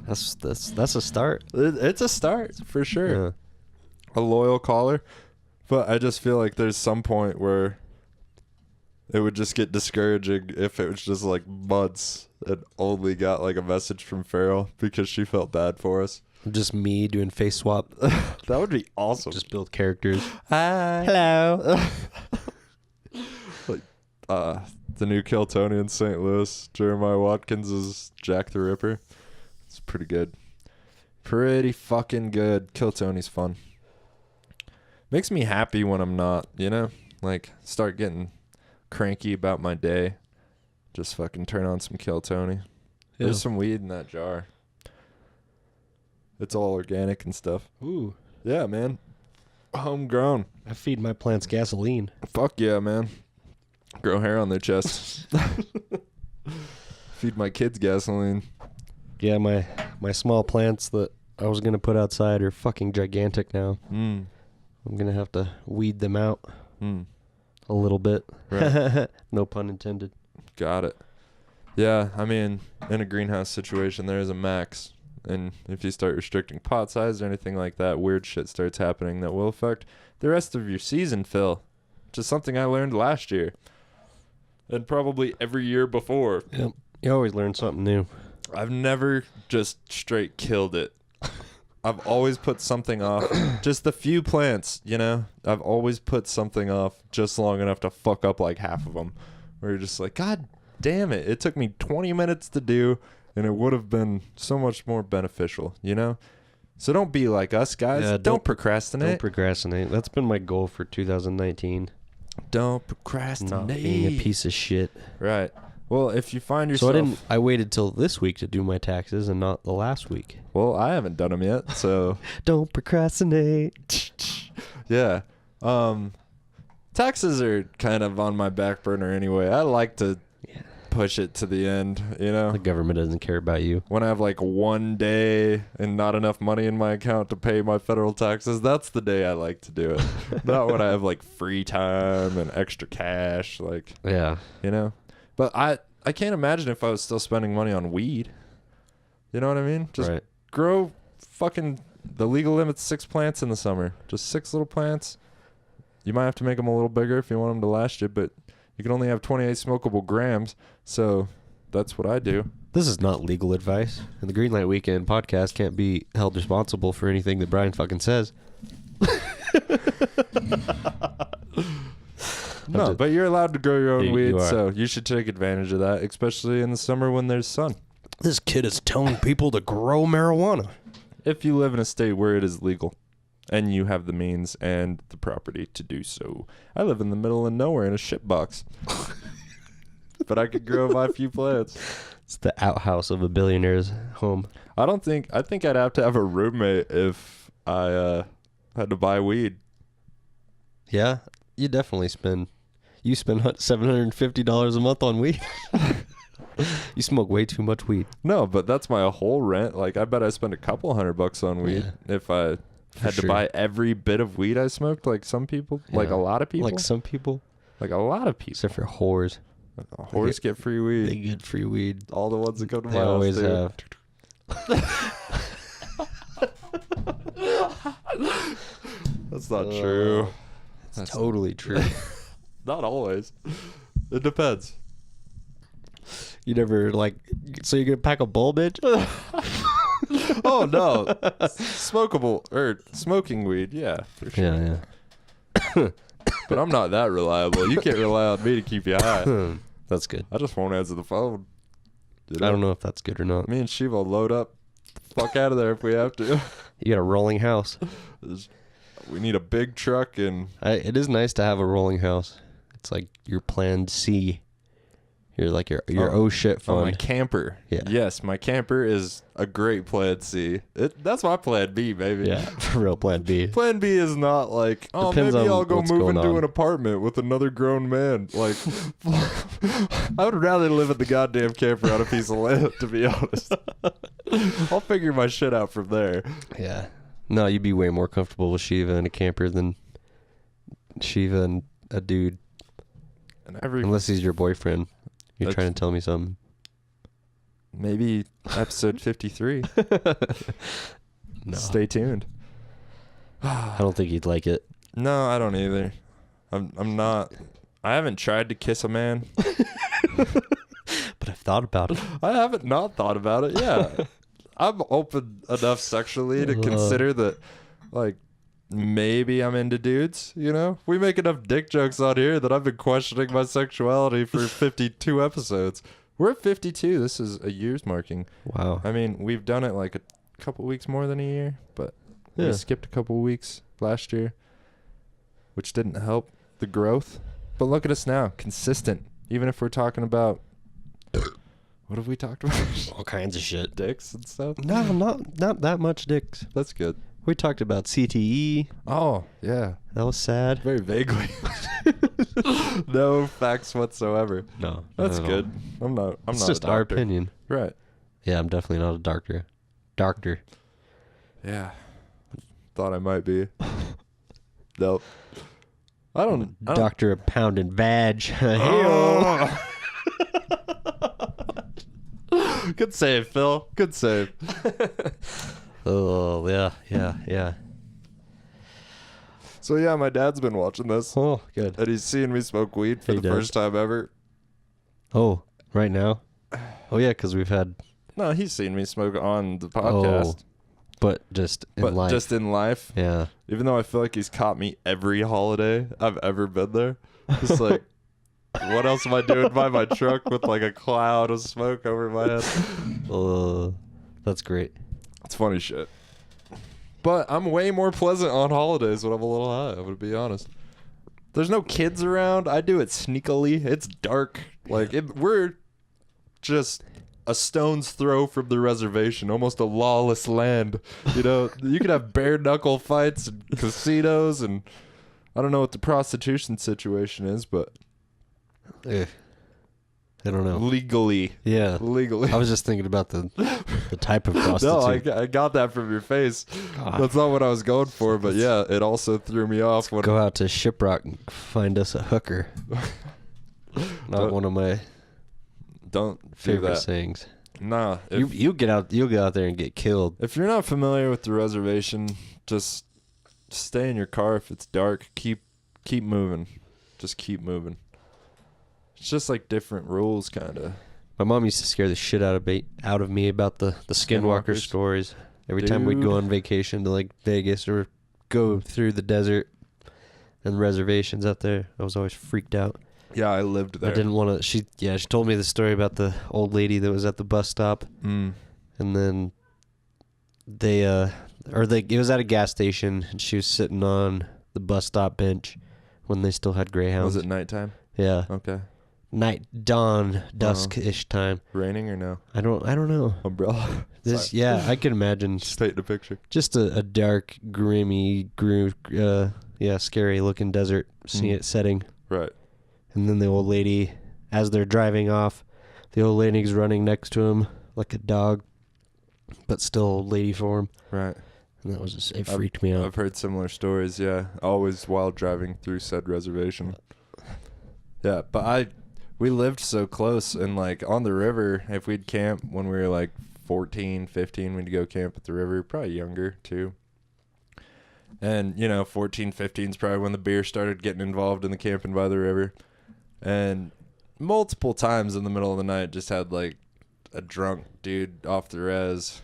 That's a start. It's a start for sure. Yeah. A loyal caller, but I just feel like there's some point where it would just get discouraging if it was just like months and only got like a message from Farrell because she felt bad for us. Just me doing face swap. That would be awesome. Just build characters. Hi. Hello. Like the new Kill Tony in St. Louis. Jeremiah Watkins is Jack the Ripper. It's pretty good. Pretty fucking good. Kill Tony's fun. Makes me happy when I'm not, like start getting cranky about my day. Just fucking turn on some Kill Tony. Yeah. There's some weed in that jar. It's all organic and stuff. Ooh. Yeah, man. Homegrown. I feed my plants gasoline. Fuck yeah, man. Grow hair on their chest. Feed my kids gasoline. Yeah, my small plants that I was going to put outside are fucking gigantic now. I'm going to have to weed them out a little bit. Right. No pun intended. Got it. Yeah, I mean, in a greenhouse situation, there is a max. And if you start restricting pot size or anything like that, weird shit starts happening that will affect the rest of your season, Phil. Which is something I learned last year. And probably every year before. Yep. You always learn something new. I've never just straight killed it. I've always put something off. Just the few plants, you know? I've always put something off just long enough to fuck up like half of them. Where you're just like, God damn it. It took me 20 minutes to do, and it would have been so much more beneficial, you know? So don't be like us, guys. Yeah, don't procrastinate. Don't procrastinate. That's been my goal for 2019. Don't procrastinate. Not being a piece of shit. Right. Well, if you find yourself... So I waited till this week to do my taxes and not the last week. Well, I haven't done them yet, so... Don't procrastinate. Yeah. Taxes are kind of on my back burner anyway. I like to push it to the end, you know? The government doesn't care about you. When I have like one day and not enough money in my account to pay my federal taxes, that's the day I like to do it. Not when I have like free time and extra cash, like... Yeah. You know? But I can't imagine if I was still spending money on weed. You know what I mean? Just grow fucking... The legal limit's 6 plants in the summer. Just 6 little plants. You might have to make them a little bigger if you want them to last you, but you can only have 28 smokable grams. So that's what I do. This is not legal advice. And the Greenlight Weekend podcast can't be held responsible for anything that Brian fucking says. No, but you're allowed to grow your own weed, you so you should take advantage of that, especially in the summer when there's sun. This kid is telling people to grow marijuana. If you live in a state where it is legal and you have the means and the property to do so. I live in the middle of nowhere in a shitbox. But I could grow my few plants. It's the outhouse of a billionaire's home. I think I'd have to have a roommate if I had to buy weed. Yeah, you definitely spend $750 a month on weed. You smoke way too much weed. No, but that's my whole rent. Like, I bet I spend a couple $100 on weed if I had to buy every bit of weed I smoked, like some people, like a lot of people. Like some people. Like a lot of people. Except for whores. Whores get free weed. They get free weed. All the ones that come to my house. They always have. That's not true. That's totally true. Not always. It depends. You never, so you're going to pack a bowl, bitch? Oh, no. Smokable, or smoking weed, yeah, for sure. Yeah. But I'm not that reliable. You can't rely on me to keep you high. That's good. I just won't answer the phone. You know? I don't know if that's good or not. Me and Shiva will load up. Fuck out of there if we have to. You got a rolling house. We need a big truck and... It is nice to have a rolling house. It's like your plan C. You're like your oh shit fund. Oh, my camper. Yeah. Yes, my camper is a great plan C. That's my plan B, baby. Yeah, for real, plan B. Plan B is not like, Depends maybe on I'll go what's move going into on. an apartment with another grown man. Like, I would rather live in the goddamn camper on a piece of land, to be honest. I'll figure my shit out from there. Yeah. No, you'd be way more comfortable with Shiva in a camper than Shiva and a dude. And unless he's your boyfriend. You're trying to tell me something. Maybe episode 53. No. Stay tuned. I don't think he'd like it. No, I don't either. I'm not. I haven't tried to kiss a man. But I've thought about it. I haven't not thought about it. Yeah. I'm open enough sexually to consider that, like, maybe I'm into dudes, you know? We make enough dick jokes on here that I've been questioning my sexuality for 52 episodes. We're at 52. This is a year's marking. Wow. I mean, we've done it like a couple weeks more than a year, but we skipped a couple weeks last year, which didn't help the growth. But look at us now, consistent. Even if we're talking about... What have we talked about? All kinds of shit. Dicks and stuff? No, not that much dicks. That's good. We talked about CTE. Oh, yeah. That was sad. Very vaguely. No facts whatsoever. No. That's good. I'm not It's a just our doctor. opinion. Right. Yeah, I'm definitely not a doctor. Doctor. Yeah. Thought I might be. Nope. I don't Doctor of pound and vag. Oh. Good save, Phil. Good save. Oh, yeah. So yeah, my dad's been watching this. Oh, good. And he's seeing me smoke weed for He the does. first time ever. Oh, right now? Oh, yeah, because we've had... No, he's seen me smoke on the podcast. Oh, but just in life. Just in life. Yeah. Even though I feel like he's caught me every holiday I've ever been there. Just like, what else am I doing by my truck with like a cloud of smoke over my head? That's great. It's funny shit. But I'm way more pleasant on holidays when I'm a little high, I'm going to be honest. There's no kids around. I do it sneakily. It's dark. Like, we're just a stone's throw from the reservation, almost a lawless land. You know, you could have bare knuckle fights and casinos, and I don't know what the prostitution situation is, but I don't know. legally. Yeah. Legally. I was just thinking about the type of prostitute. No, I got that from your face. That's not what I was going for, but yeah, it also threw me off. When Go out to Shiprock and find us a hooker. Not one of my don't do favorite that. sayings. Nah. You'll get out there and get killed. If you're not familiar with the reservation, just stay in your car if it's dark. Keep moving. Just keep moving. It's just like different rules, kind of. My mom used to scare the shit out of me about the skinwalker Skinwalkers? stories. Every time we'd go Dude. on vacation to like Vegas or go through the desert and reservations out there, I was always freaked out. Yeah, I lived there. I didn't want to. She told me the story about the old lady that was at the bus stop, and then it was at a gas station, and she was sitting on the bus stop bench when they still had Greyhounds. Was it nighttime? Yeah, Okay. dawn, dusk-ish time. Raining or no? I don't know. Umbrella. I can imagine Just paint a picture. just a dark, grimy, scary looking desert setting. Right. And then the old lady, as they're driving off, the old lady's running next to him like a dog, but still old lady form. Right. And that was just, it freaked me out. I've heard similar stories, yeah. Always while driving through said reservation. Yeah, but we lived so close, and like on the river, if we'd camp when we were like 14, 15, we'd go camp at the river, probably younger too. And, 14, 15 is probably when the beer started getting involved in the camping by the river. And multiple times in the middle of the night, just had like a drunk dude off the res.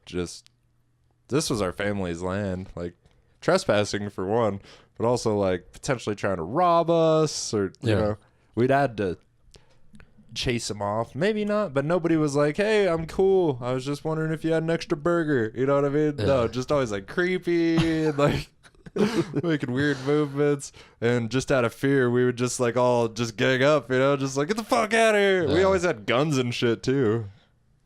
This was our family's land, like trespassing for one, but also like potentially trying to rob us, or we'd had to chase him off. Maybe not, but nobody was like, "Hey, I'm cool. I was just wondering if you had an extra burger." You know what I mean? Yeah. No, just always like creepy and like making weird movements, and just out of fear, we would just like all just gang up, just like, get the fuck out of here. We always had guns and shit too.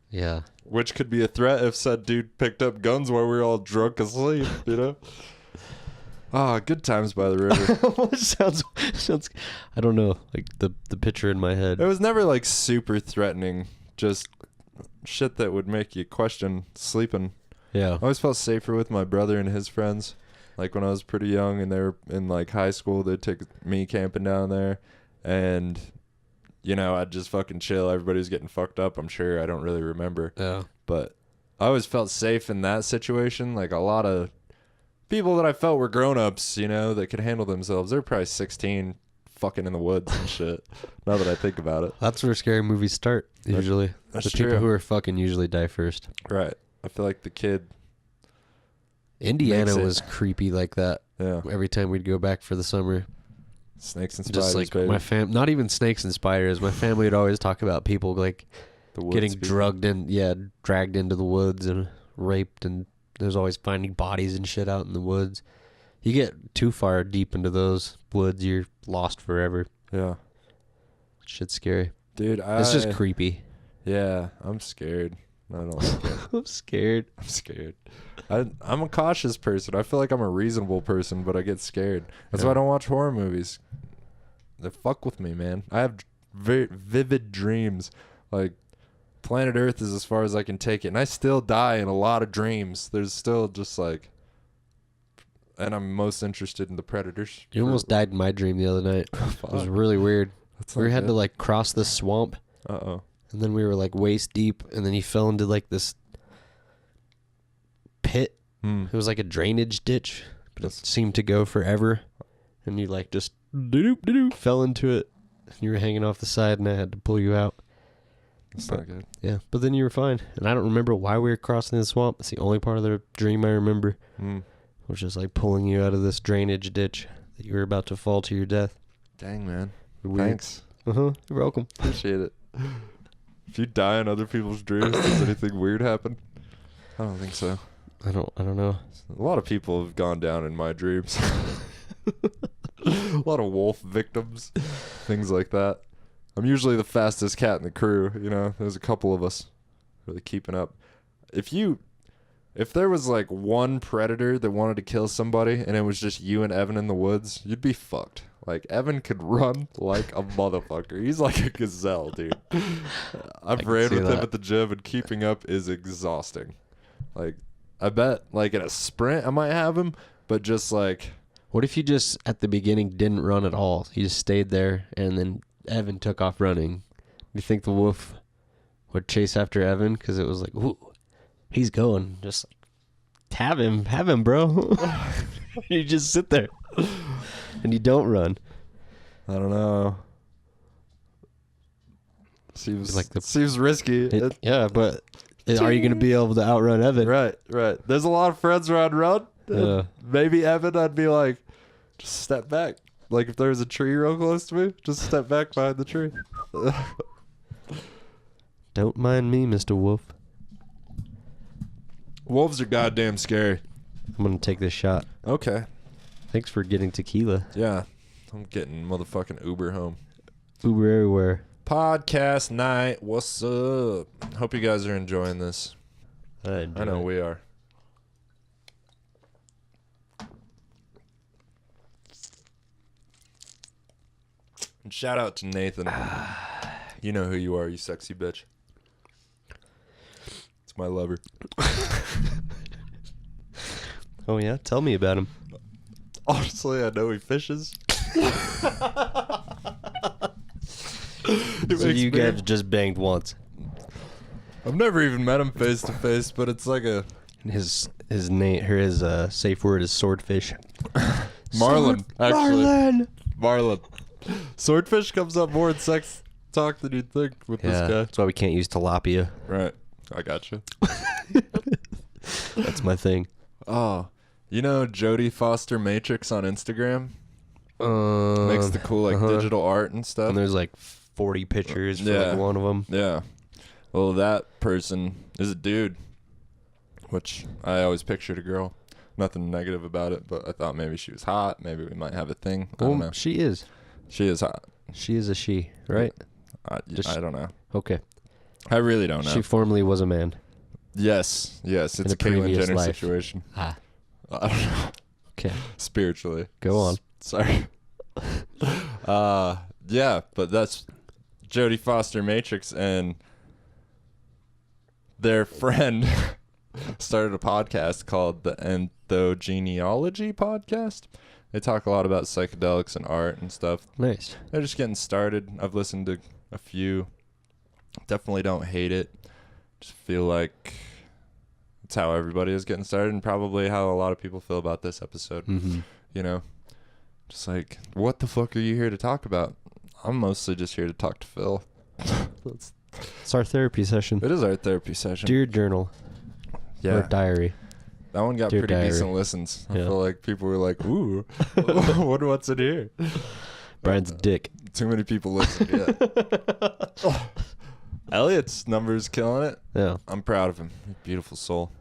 Yeah. Which could be a threat if said dude picked up guns while we were all drunk asleep, good times by the river. sounds I don't know, like the picture in my head. It was never like super threatening, just shit that would make you question sleeping. Yeah. I always felt safer with my brother and his friends. Like when I was pretty young and they were in like high school, they'd take me camping down there, and I'd just fucking chill. Everybody was getting fucked up, I'm sure. I don't really remember. Yeah. But I always felt safe in that situation. Like a lot of people that I felt were grown-ups, that could handle themselves. They're probably 16 fucking in the woods and shit, now that I think about it. That's where scary movies start, usually. That's the people true. who are fucking usually die first. Right. I feel like the kid... Indiana was creepy like that. Yeah. Every time we'd go back for the summer. Snakes and spiders, Just like baby. not even snakes and spiders. My family would always talk about people like The woods getting people. dragged into the woods and raped, and there's always finding bodies and shit out in the woods. You get too far deep into those woods, you're lost forever. Yeah. Shit's scary. Dude, It's just creepy. Yeah, I'm scared. I don't like it. I'm scared. I'm scared. I'm a cautious person. I feel like I'm a reasonable person, but I get scared. That's why I don't watch horror movies. They fuck with me, man. I have very vivid dreams. Like, planet Earth is as far as I can take it. And I still die in a lot of dreams. There's still just like... And I'm most interested in the predators. You almost died in my dream the other night. It was really weird. We had to like cross this swamp. Uh-oh. And then we were like waist deep, and then he fell into like this pit. It was like a drainage ditch, but it seemed to go forever. And you like just fell into it. And you were hanging off the side, and I had to pull you out. That's not good. Yeah, but then you were fine. And I don't remember why we were crossing the swamp. It's the only part of the dream I remember. Was just like pulling you out of this drainage ditch that you were about to fall to your death. Dang, man. Weird. Thanks. You're welcome. Appreciate it. If you die in other people's dreams, does anything weird happen? I don't think so. I don't know. A lot of people have gone down in my dreams. A lot of wolf victims, things like that. I'm usually the fastest cat in the crew, you know. There's a couple of us really keeping up. If there was like one predator that wanted to kill somebody and it was just you and Evan in the woods, you'd be fucked. Like, Evan could run like a motherfucker. He's like a gazelle, dude. I've ran with him at the gym, and keeping up is exhausting. Like, I bet like in a sprint I might have him, but just like... What if you just at the beginning didn't run at all? You just stayed there and then Evan took off running. You think the wolf would chase after Evan? Because it was like, ooh, he's going. Just have him, bro. You just sit there and you don't run. I don't know. Seems risky. Yeah, but are you going to be able to outrun Evan? Right. There's a lot of friends where I'd run. Yeah. Maybe Evan, I'd be like, just step back. Like, if there was a tree real close to me, just step back behind the tree. Don't mind me, Mr. Wolf. Wolves are goddamn scary. I'm going to take this shot. Okay. Thanks for getting tequila. Yeah. I'm getting motherfucking Uber home. Uber everywhere. Podcast night. What's up? Hope you guys are enjoying this. I know we are. And shout out to Nathan. You know who you are, you sexy bitch. It's my lover. Oh, yeah? Tell me about him. Honestly, I know he fishes. So you guys just banged once. I've never even met him face to face, but it's like a... His name, or his safe word is swordfish. Marlin, actually. Marlin. Swordfish comes up more in sex talk than you'd think with this guy. That's why we can't use tilapia. Right. I got you. That's my thing. Oh. You know Jodie Foster Matrix on Instagram? Makes the cool digital art and stuff. And there's like 40 pictures for like one of them. Yeah. Well, that person is a dude, which I always pictured a girl. Nothing negative about it, but I thought maybe she was hot. Maybe we might have a thing. I don't know. She is. She is hot. She is a she, right? I don't know. Okay. I really don't know. She formerly was a man. Yes. It's a Caitlyn Jenner situation. I don't know. Okay. Spiritually. Go on. Sorry. Yeah, but that's Jodie Foster Matrix, and their friend started a podcast called the Entheogenealogy Podcast. They talk a lot about psychedelics and art and stuff. Nice. They're just getting started. I've listened to a few. Definitely don't hate it. Just feel like it's how everybody is getting started, and probably how a lot of people feel about this episode. Mm-hmm. You know? Just like, what the fuck are you here to talk about? I'm mostly just here to talk to Phil. It's our therapy session. It is our therapy session. Dear journal. Yeah. Or diary. That one got Dear pretty diary. decent listens. I Yeah. feel like people were like, ooh, what's in here? Brian's dick. Too many people listen. Yeah. Elliot's numbers killing it. Yeah. I'm proud of him. Beautiful soul.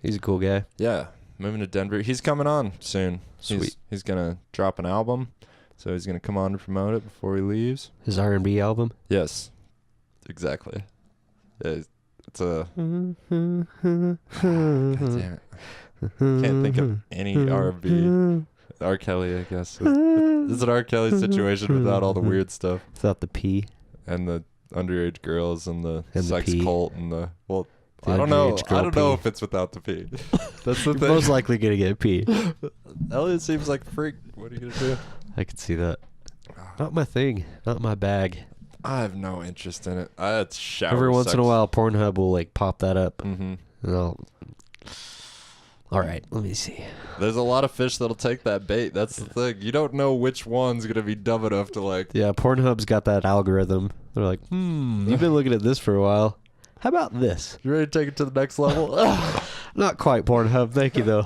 He's a cool guy. Yeah. Moving to Denver. He's coming on soon. Sweet. He's going to drop an album. So he's going to come on to promote it before he leaves. His R&B album. Yes. Exactly. Yeah, It's a. God damn it. Can't think of any R&B. R. Kelly, I guess. It's an R. Kelly situation without all the weird stuff. Without the P. And the underage girls and the And the sex P. cult and the The I don't know. underage girl I don't know P. if it's without the P. That's the You're thing. most likely gonna get a P. Elliot seems like a freak. What are you gonna do? I could see that. Not my thing. Not my bag. I have no interest in it. I had shower Every once sex. in a while, Pornhub will like pop that up. Mm-hmm. And all right, let me see. There's a lot of fish that'll take that bait. That's the thing. You don't know which one's gonna be dumb enough to like. Yeah, Pornhub's got that algorithm. They're like, you've been looking at this for a while. How about this? You ready to take it to the next level? Not quite Pornhub. Thank you, though.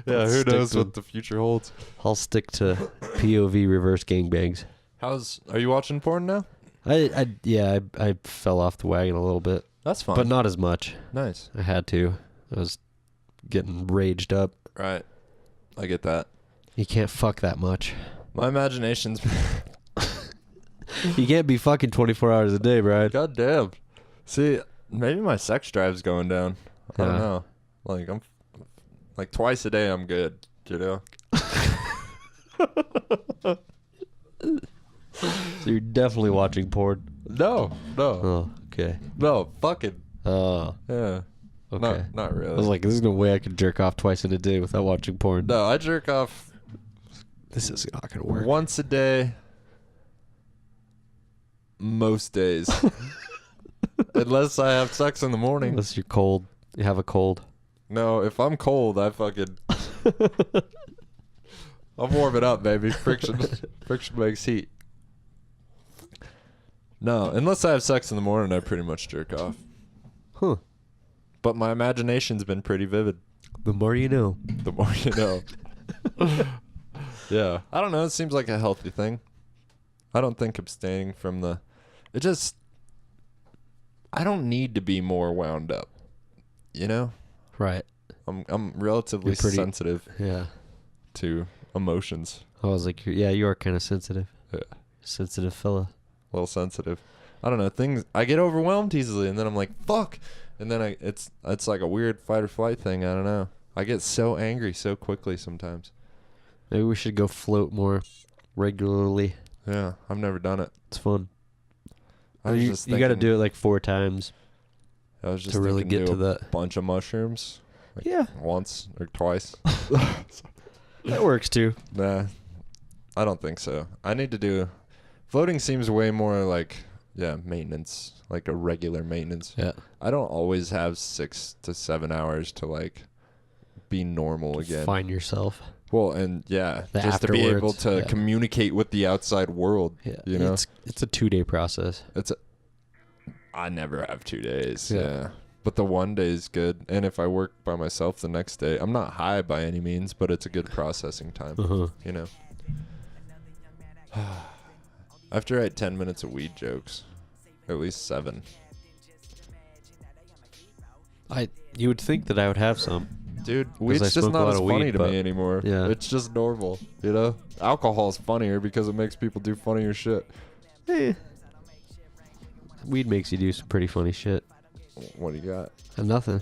Yeah, who knows what the future holds. I'll stick to POV reverse gangbangs. Are you watching porn now? I fell off the wagon a little bit. That's fine. But not as much. Nice. I had to. I was getting raged up. Right. I get that. You can't fuck that much. My imagination's... You can't be fucking 24 hours a day, Brian. God damn. See, maybe my sex drive's going down. I don't Yeah. know. Like, I'm... Like, twice a day I'm good, you know? So you're definitely watching porn. No. Oh, okay. No, fucking... Oh, Yeah. okay. Not really. I was like, there's no way I could jerk off twice in a day without watching porn. No, I jerk off This is not gonna work. once a day, most days. Unless I have sex in the morning. Unless you're cold. You have a cold. No, if I'm cold, I fucking... I'll warm it up, baby. Friction makes heat. No, unless I have sex in the morning, I pretty much jerk off. Huh. But my imagination's been pretty vivid. The more you know. The more you know. Yeah. I don't know. It seems like a healthy thing. I don't think abstaining from the... It just... I don't need to be more wound up. You know? Right. I'm relatively You're pretty- sensitive Yeah. to emotions. I was like, you are kind of sensitive. Yeah. Sensitive fella. A little sensitive. I don't know. I get overwhelmed easily, and then I'm like, fuck. And then it's like a weird fight or flight thing. I don't know. I get so angry so quickly sometimes. Maybe we should go float more regularly. Yeah, I've never done it. It's fun. I was You just got to thinking- do it like 4 times I was just to really thinking get do to a that. bunch of mushrooms. Like Yeah. Once or twice. That works too. Nah, I don't think so. I need to do... Floating seems way more like, maintenance. Like a regular maintenance. Yeah. I don't always have 6 to 7 hours to, like, be normal again. Find yourself. Well, and The just to be able afterwards, to yeah. communicate with the outside world. Yeah. You know? It's a 2-day process. I never have 2 days. Yeah. Yeah. But the 1 day is good. And if I work by myself the next day, I'm not high by any means, but it's a good processing time. Uh-huh. You know? I have to write 10 minutes of weed jokes. At least 7. You would think that I would have some. Dude, I weed's just smoke a not lot as of funny weed, to but- me anymore. Yeah. It's just normal, you know? Alcohol's funnier because it makes people do funnier shit. Weed makes you do some pretty funny shit. What do you got? Nothing.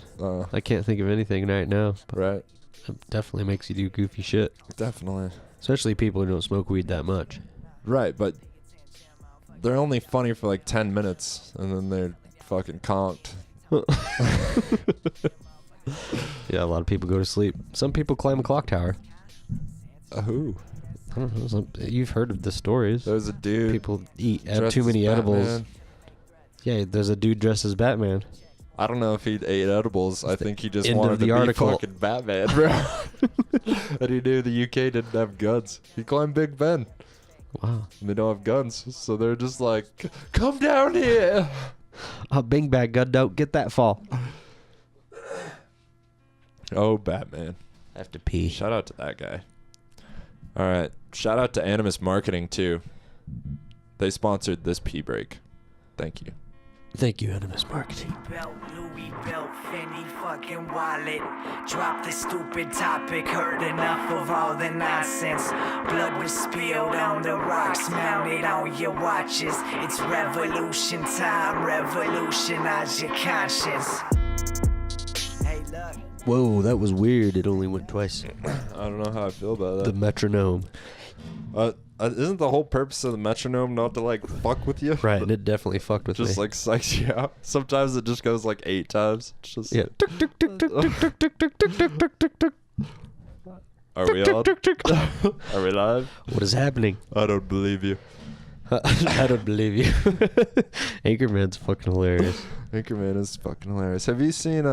I can't think of anything right now. But Right? it definitely makes you do goofy shit. Definitely. Especially people who don't smoke weed that much. Right, but they're only funny for like 10 minutes, and then they're fucking conked. Yeah, a lot of people go to sleep. Some people climb a clock tower. Who? I don't know. You've heard of the stories. There's a dude. People have dressed too many as edibles. Batman. Yeah, there's a dude dressed as Batman. I don't know if he ate edibles. I think he just end of wanted to the be article. fucking Batman, bro. And he knew the UK didn't have guns. He climbed Big Ben. Wow. And they don't have guns, so they're just like, come down here. A bing bag gun, don't get that fall. Oh, Batman. I have to pee. Shout out to that guy. All right. Shout out to Animus Marketing, too. They sponsored this pee break. Thank you. Thank you, Animus Marketing. Belt, Louis belt, Fendi fucking wallet. Drop the stupid topic, heard enough of all the nonsense. Blood was spilled on the rocks, mounted on your watches. It's revolution time, revolutionize your conscience. Hey, look. Whoa, that was weird. It only went twice. I don't know how I feel about The that. metronome. Isn't the whole purpose of the metronome not to like fuck with you? Right, and it definitely fucked with me. Just like psychs you out. Sometimes it just goes like 8 times. It's just yeah. Are we on? Are we live? What is happening? I don't believe you. I don't believe you. Anchorman's fucking hilarious. Anchorman is fucking hilarious. Have you seen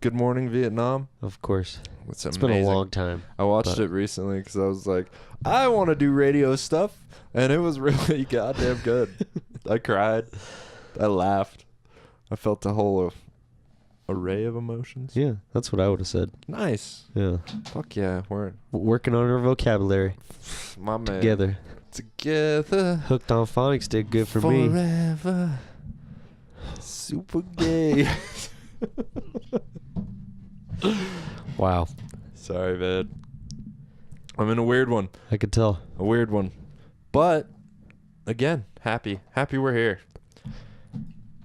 Good Morning Vietnam? Of course. It's It's been a long time. I watched it recently because I was like, I want to do radio stuff, and it was really goddamn good. I cried. I laughed. I felt the whole array of emotions. Yeah, that's what I would have said. Nice. Yeah. Fuck yeah. We're Working on our vocabulary my man. together. Together. Hooked on Phonics did good for me. Forever. Super gay. Wow. Sorry, man. I'm in a weird one. I could tell. A weird one. But, again, happy. Happy we're here.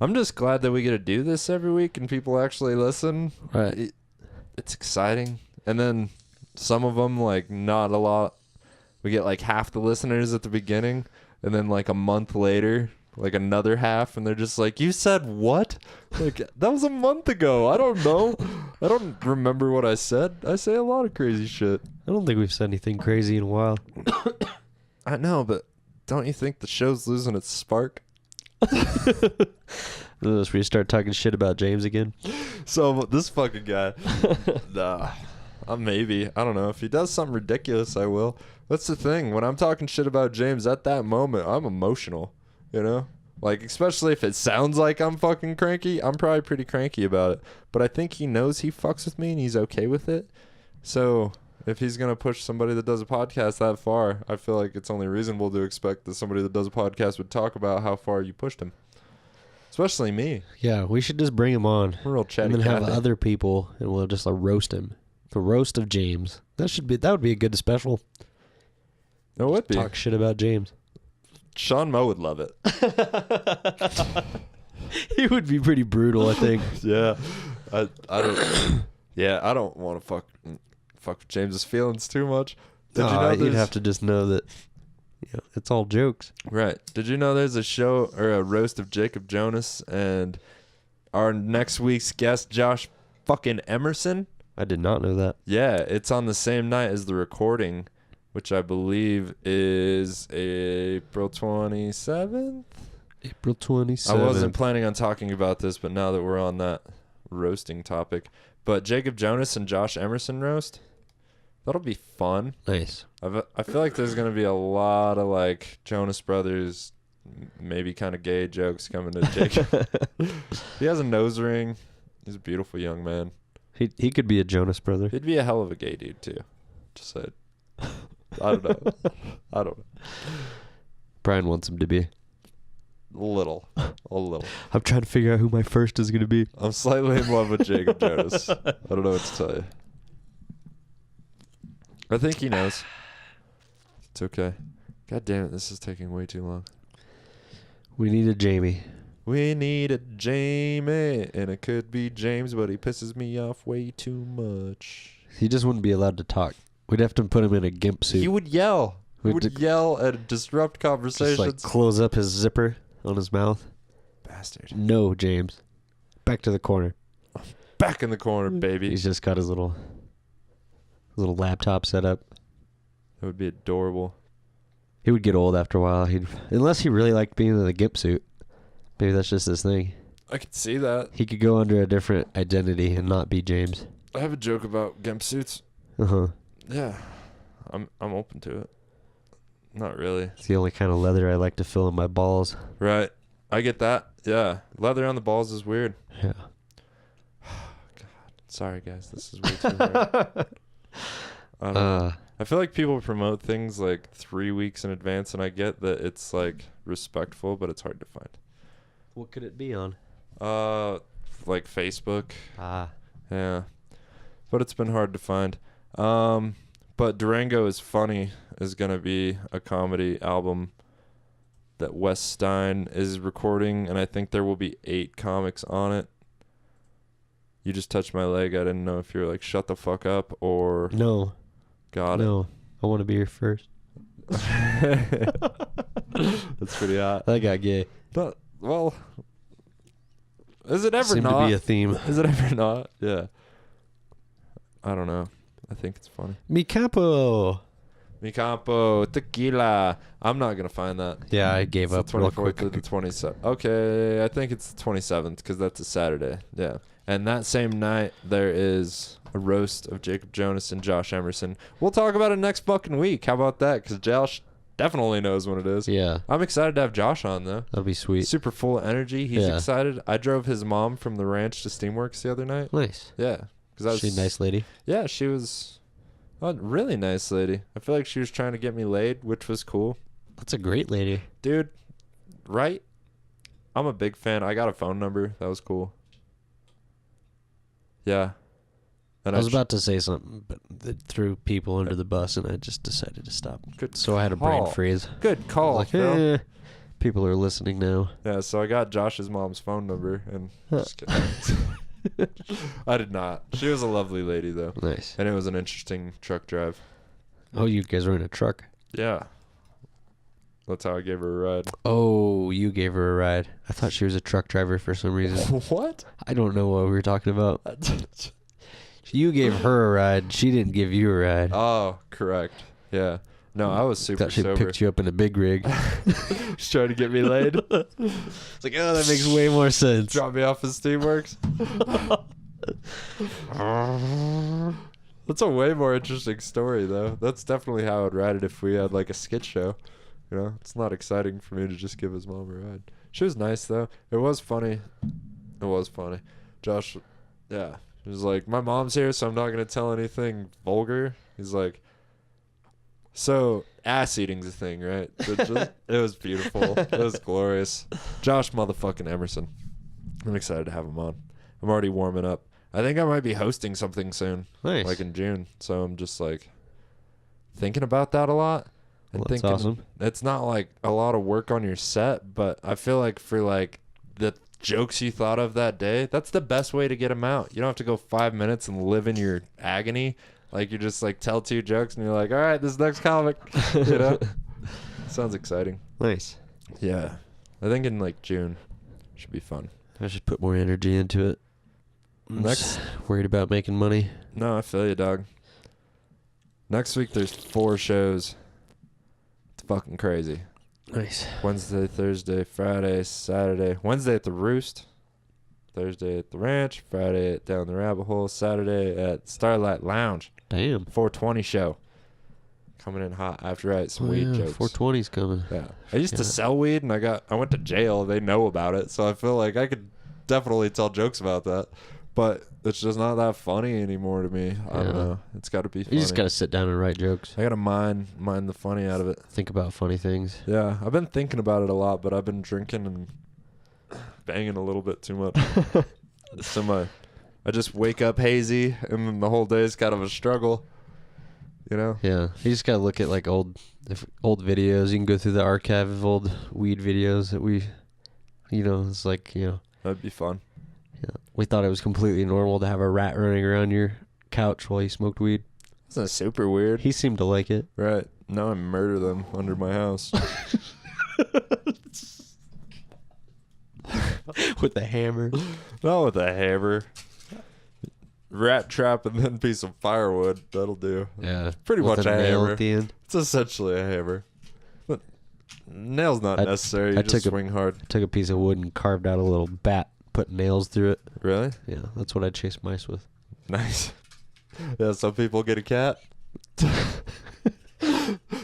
I'm just glad that we get to do this every week and people actually listen. Right. It's exciting. And then some of them, like, not a lot. We get, like, half the listeners at the beginning. And then, like, a month later, like, another half. And they're just like, you said what? Like, that was a month ago. I don't know. I don't remember what I said. I say a lot of crazy shit. I don't think we've said anything crazy in a while. I know, but don't you think the show's losing its spark? Unless we start talking shit about James again. So this fucking guy, nah, maybe, I don't know. If he does something ridiculous, I will. That's the thing. When I'm talking shit about James at that moment, I'm emotional, you know? Like, especially if it sounds like I'm fucking cranky, I'm probably pretty cranky about it. But I think he knows he fucks with me and he's okay with it. So if he's going to push somebody that does a podcast that far, I feel like it's only reasonable to expect that somebody that does a podcast would talk about how far you pushed him. Especially me. Yeah, we should just bring him on. I'm a real chatty and then have Cathy. other people, and we'll just roast him. The roast of James. That would be a good special. It would be. Talk shit about James. Sean Moe would love it. He would be pretty brutal, I think. Yeah. I don't Yeah, I don't want to fuck with James's feelings too much. Did you know you'd have to just know that it's all jokes. Right. Did you know there's a show or a roast of Jacob Jonas and our next week's guest Josh fucking Emerson? I did not know that. Yeah, it's on the same night as the recording, which I believe is April 27th. April 27th. I wasn't planning on talking about this, but now that we're on that roasting topic, but Jacob Jonas and Josh Emerson roast, that'll be fun. Nice. I feel like there's gonna be a lot of like Jonas Brothers, maybe kind of gay jokes coming to Jacob. He has a nose ring. He's a beautiful young man. He could be a Jonas brother. He'd be a hell of a gay dude too. Just said. I don't know. I don't know. Brian wants him to be. A little. I'm trying to figure out who my first is going to be. I'm slightly in love with Jacob Jonas. I don't know what to tell you. I think he knows. It's okay. God damn it, this is taking way too long. We need a Jamie. We need a Jamie, and it could be James, but he pisses me off way too much. He just wouldn't be allowed to talk. We'd have to put him in a gimp suit. He would yell. He would yell and disrupt conversations. Just like close up his zipper on his mouth. Bastard. No, James. Back to the corner. Back in the corner, baby. He's just got his little laptop set up. That would be adorable. He would get old after a while. Unless he really liked being in the gimp suit. Maybe that's just his thing. I could see that. He could go under a different identity and not be James. I have a joke about gimp suits. Uh-huh. Yeah. I'm open to it. Not really. It's the only kind of leather I like to fill in my balls. Right. I get that. Yeah. Leather on the balls is weird. Yeah. God. Sorry, guys. This is way too hard. I feel like people promote things like 3 weeks in advance, and I get that it's like respectful, but it's hard to find. What could it be on? Like Facebook. Ah. Yeah. But it's been hard to find. But Durango is Funny is going to be a comedy album that Wes Stein is recording, and I think there will be 8 comics on it. You just touched my leg. I didn't know if you were like, shut the fuck up or... No. Got it. No. I want to be here first. That's pretty hot. That got gay. But, well, is it ever Seemed not? to be a theme. Is it ever not? Yeah. I don't know. I think it's funny. Mi capo. Mi campo, tequila. I'm not going to find that. Yeah, I gave It's up the real 24th quick. to the 27th. Okay, I think it's the 27th because that's a Saturday. Yeah. And that same night, there is a roast of Jacob Jonas and Josh Emerson. We'll talk about it next fucking week. How about that? Because Josh definitely knows when it is. Yeah, I'm excited to have Josh on, though. that'll be sweet. Super full of energy. He's Yeah. excited. I drove his mom from the ranch to Steamworks the other night. Nice. Yeah. Cause She a nice lady. Yeah, she was a really nice lady. I feel like she was trying to get me laid, which was cool. That's a great lady. Dude, right? I'm a big fan. I got a phone number. That was cool. Yeah. And I was about to say something, but that threw people under the bus, and I just decided to stop. Good So I had a brain call. freeze. Good I call, was like, Phil. people are listening now. Yeah, so I got Josh's mom's phone number, and just kidding. I did not. She was a lovely lady, though. Nice. And it was an interesting truck drive. Oh, you guys were in a truck. Yeah. That's how I gave her a ride. Oh, you gave her a ride. I thought she was a truck driver for some reason. What? I don't know what we were talking about. You gave her a ride. She didn't give you a ride. Oh, correct. Yeah. No, I was super Thought she sober. picked you up in a big rig. She's trying to get me laid. It's like, oh, that makes way more sense. Drop me off at Steamworks. That's a way more interesting story, though. That's definitely how I'd ride it if we had like a skit show. You know, it's not exciting for me to just give his mom a ride. She was nice, though. It was funny. It was funny. Josh, yeah. He was like, my mom's here, so I'm not going to tell anything vulgar. He's like, so ass eating's a thing, right? It was beautiful. It was glorious. Josh motherfucking Emerson. I'm excited to have him on. I'm already warming up. I think I might be hosting something soon. Nice. Like in June. So I'm just like thinking about that a lot. And Well, that's thinking awesome. it's not like a lot of work on your set, but I feel like for like the jokes you thought of that day, that's the best way to get them out. You don't have to go 5 minutes and live in your agony. Like you just like tell 2 jokes and you're like, all right, this next comic, you know. Sounds exciting. Nice. Yeah, I think in like June should be fun. I should put more energy into it. I'm Next- just worried about making money. No, I feel you, dog. Next week there's 4 shows. It's fucking crazy. Nice. Wednesday, Thursday, Friday, Saturday. Wednesday at the Roost. Thursday at the Ranch. Friday at Down the Rabbit Hole. Saturday at Starlight Lounge. Damn. 420 show. Coming in hot after I ate some weed jokes. 420's coming. Yeah. I used to Yeah. sell weed and I went to jail. They know about it. So I feel like I could definitely tell jokes about that. But it's just not that funny anymore to me. I don't Yeah. know. It's got to be funny. You just gotta sit down and write jokes. I got to mind the funny out of it. Think about funny things. Yeah, I've been thinking about it a lot, but I've been drinking and banging a little bit too much. So I just wake up hazy, and then the whole day is kind of a struggle. You know? Yeah. You just gotta look at like old videos. You can go through the archive of old weed videos that it's like, That'd be fun. yeah. We thought it was completely normal to have a rat running around your couch while you smoked weed. Isn't that super weird? He seemed to like it. Right. Now I murder them under my house. With a hammer. Not with a hammer. Rat trap and then piece of firewood. That'll do. Yeah. Pretty With much a nail hammer. at the end. It's essentially a hammer. But nail's not I- necessary. You I just took a- swing hard. Took a piece of wood and carved out a little bat, put nails through it. Really? Yeah, that's what I chase mice with. Nice. Yeah, some people get a cat.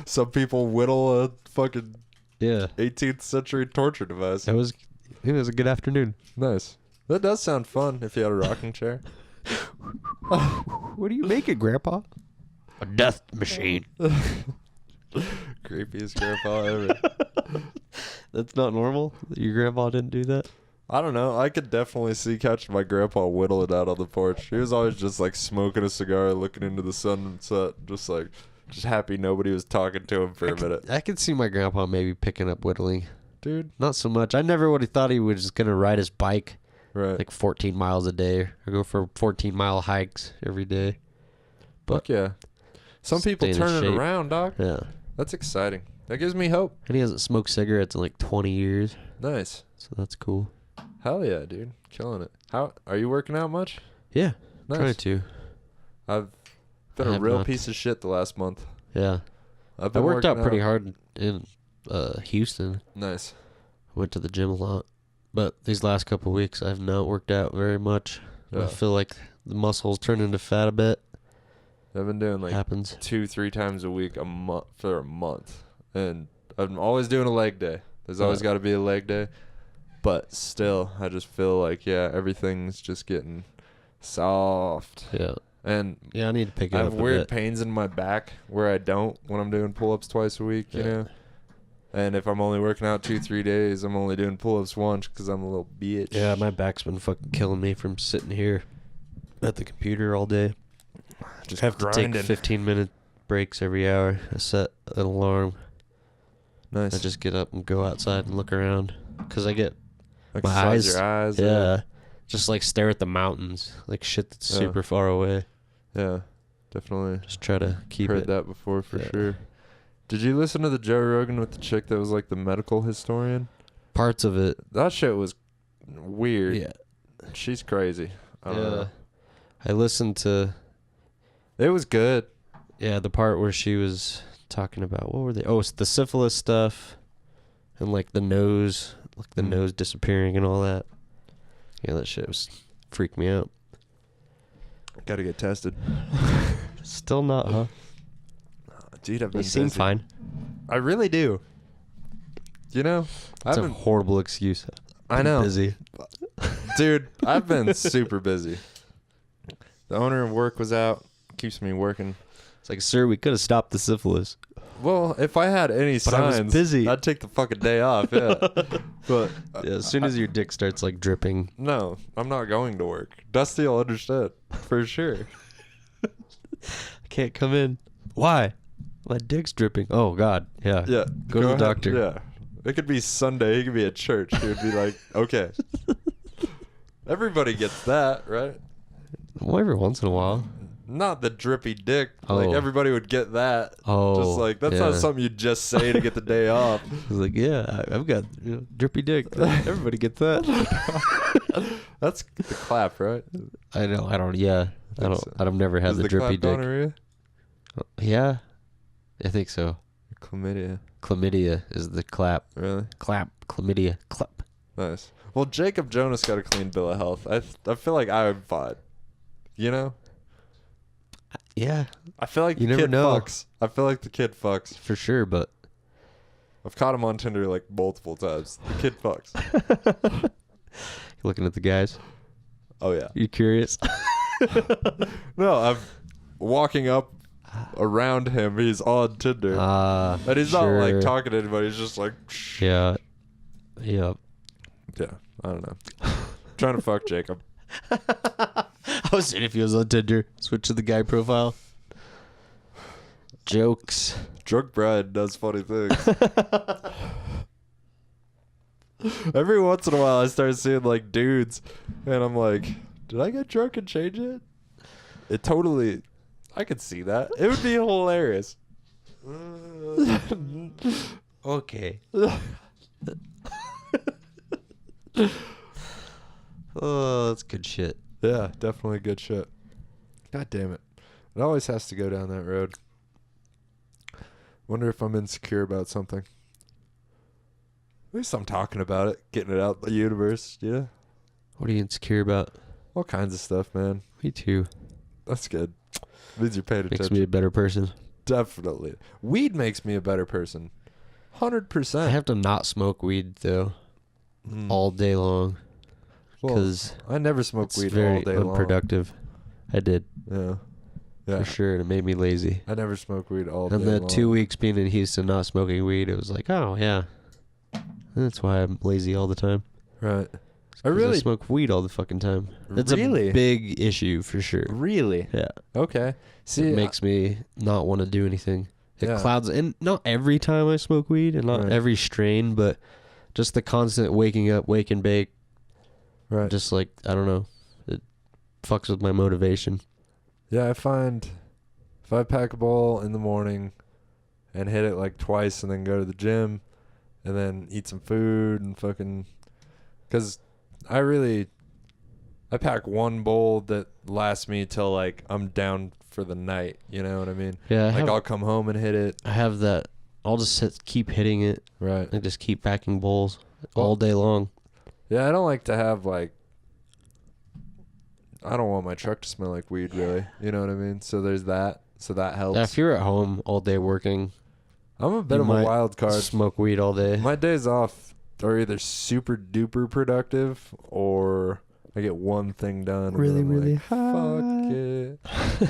Some people whittle a fucking Yeah. 18th century torture device. It was a good afternoon. Nice. That does sound fun if you had a rocking chair. What are you making, Grandpa? A death machine. Creepiest grandpa ever. That's not normal. Your grandpa didn't do that. I don't know. I could definitely see catching my grandpa whittling out on the porch. He was always just like smoking a cigar, looking into the sunset, just happy nobody was talking to him for a minute. I could see my grandpa maybe picking up whittling. Dude. Not so much. I never would have thought he was just going to ride his bike like 14 miles a day or go for 14-mile hikes every day. But fuck yeah. Some people turn it around, dog. Yeah. That's exciting. That gives me hope. And he hasn't smoked cigarettes in like 20 years. Nice. So that's cool. Hell yeah, dude. Killing it. How are you working out much? Yeah. Nice. Trying to. I've been a real piece of shit the last month. Yeah. I worked out pretty hard in Houston. Nice. Went to the gym a lot. But these last couple of weeks, I've not worked out very much. Yeah. I feel like the muscles turn into fat a bit. I've been doing like 2-3 times a week for a month. And I'm always doing a leg day. There's always got to be a leg day. But still, I just feel like, everything's just getting soft. Yeah. And I need to pick it up a bit. I have weird pains in my back where I don't when I'm doing pull-ups twice a week, you know? And if I'm only working out 2-3 days, I'm only doing pull-ups once because I'm a little bitch. Yeah, my back's been fucking killing me from sitting here at the computer all day. Just have grinding. to take 15-minute breaks every hour. I set an alarm. Nice. I just get up and go outside and look around because I get exercise your eyes. Yeah. Just like stare at the mountains, like shit that's super far away. Yeah, definitely. Just try to keep Heard that before for sure. Did you listen to the Joe Rogan with the chick that was like the medical historian? Parts of it. That shit was weird. Yeah. She's crazy. I don't know. I listened to... It was good. Yeah, the part where she was talking about... What were they? Oh, it's the syphilis stuff. And like the nose. Like the nose disappearing and all that. Yeah, that shit was... Freaked me out. Gotta get tested. Still not, huh? Dude, I've been You seem fine. I really do. You know? That's a horrible excuse. I know. Busy. Dude, I've been super busy. The owner of work was out. Keeps me working. It's like, sir, we could have stopped the syphilis. Well, if I had any signs, I was busy. I'd take the fucking day off, yeah. But as soon as your dick starts like dripping. No, I'm not going to work. Dusty will understand, for sure. I can't come in. Why? My dick's dripping. Oh, God. Yeah. Yeah. Go to the doctor. Yeah. It could be Sunday. He could be at church. He would be like, okay. Everybody gets that, right? Well, every once in a while. Not the drippy dick. Like, everybody would get that. Oh. Just like, that's not something you'd just say to get the day off. He's like, yeah, I've got drippy dick. Everybody gets that. That's the clap, right? I know. Yeah. I've never had the drippy dick. Gonorrhea? Yeah. I think so. Chlamydia. Chlamydia is the clap. Really? Clap. Chlamydia. Clap. Nice. Well, Jacob Jonas got a clean bill of health. I feel like I'm fine. You know? Yeah. I feel like you the never kid know. fucks. I feel like the kid fucks. For sure, but... I've caught him on Tinder like multiple times. The kid fucks. Looking at the guys? Oh, yeah. You curious? No, I'm walking up around him. He's on Tinder. And he's not like talking to anybody. He's just like... Shh. Yeah. Yeah. Yeah. I don't know. Trying to fuck Jacob. I was saying if he was on Tinder, switch to the guy profile. Jokes. Drunk Brian does funny things. Every once in a while, I start seeing like dudes, and I'm like, did I get drunk and change it? It totally, I could see that. It would be hilarious. Okay. Oh, that's good shit. Yeah, definitely good shit. God damn it. It always has to go down that road. Wonder if I'm insecure about something. At least I'm talking about it, getting it out the universe, yeah. What are you insecure about? All kinds of stuff, man. Me too. That's good. Means you're paying attention. Makes me a better person. Definitely. Weed makes me a better person. 100%. I have to not smoke weed, though, all day long. Because I never smoked weed very all day unproductive. I did. Yeah. For sure. And it made me lazy. I never smoked weed all day long. And the 2 weeks being in Houston not smoking weed, it was like, oh, yeah. That's why I'm lazy all the time. Right. I smoke weed all the fucking time. It's a big issue for sure. Really? Yeah. Okay. See, it makes me not want to do anything. It clouds, and not every time I smoke weed, and not every strain, but just the constant waking up, wake and bake. Right. Just like, I don't know, it fucks with my motivation. Yeah, I find if I pack a bowl in the morning and hit it like twice and then go to the gym and then eat some food and fucking, because I pack one bowl that lasts me till like I'm down for the night. You know what I mean? Yeah. I'll come home and hit it. I have that. I'll just keep hitting it. Right. And just keep packing bowls all day long. Yeah, I don't like to have like, I don't want my truck to smell like weed really. You know what I mean? So there's that. So that helps. If you're at home all day working, I'm a bit of a wild card. Smoke weed all day. My days off are either super duper productive or I get one thing done. Really high. Fuck it.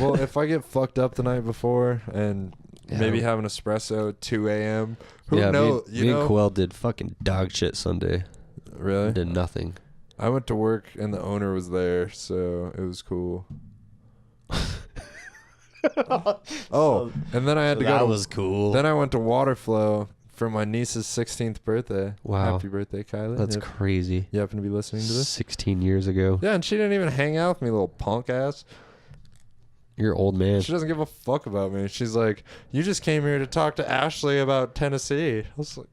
Well, if I get fucked up the night before and maybe have an espresso at 2 a.m. Who knows? Me and Quell did fucking dog shit Sunday. Really? Did nothing. I went to work and the owner was there, so it was cool. And then I had to go. That was cool. Then I went to Waterflow for my niece's 16th birthday. Wow. Happy birthday, Kylie. That's crazy. You happen to be listening to this? 16 years ago. Yeah, and she didn't even hang out with me, little punk ass. You're an old man. She doesn't give a fuck about me. She's like, you just came here to talk to Ashley about Tennessee. I was like,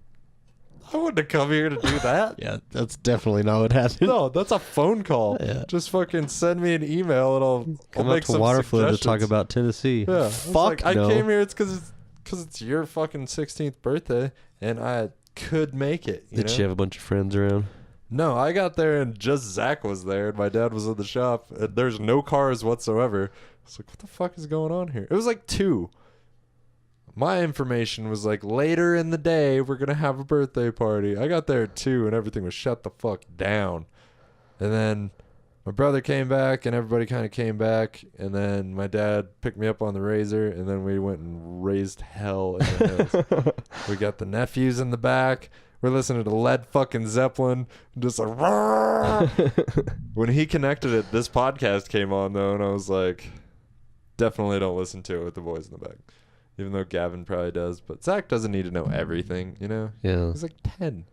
I wouldn't have come here to do that. Yeah, that's definitely not what happened. No, that's a phone call. Yeah. Just fucking send me an email and I'll make to some Waterflow to talk suggestions. about Tennessee. Yeah. Fuck I no. came here, it's because it's your fucking 16th birthday and I could make it. Did she have a bunch of friends around? No, I got there and just Zach was there and my dad was in the shop and there's no cars whatsoever. I was like, what the fuck is going on here? It was like 2. My information was like, later in the day, we're going to have a birthday party. I got there at 2 and everything was shut the fuck down. And then my brother came back and everybody kind of came back. And then my dad picked me up on the razor and then we went and raised hell in the hills. We got the nephews in the back. We're listening to Led fucking Zeppelin. Just like, when he connected it, this podcast came on though. And I was like, definitely don't listen to it with the boys in the back. Even though Gavin probably does. But Zach doesn't need to know everything, you know? Yeah. He's like 10.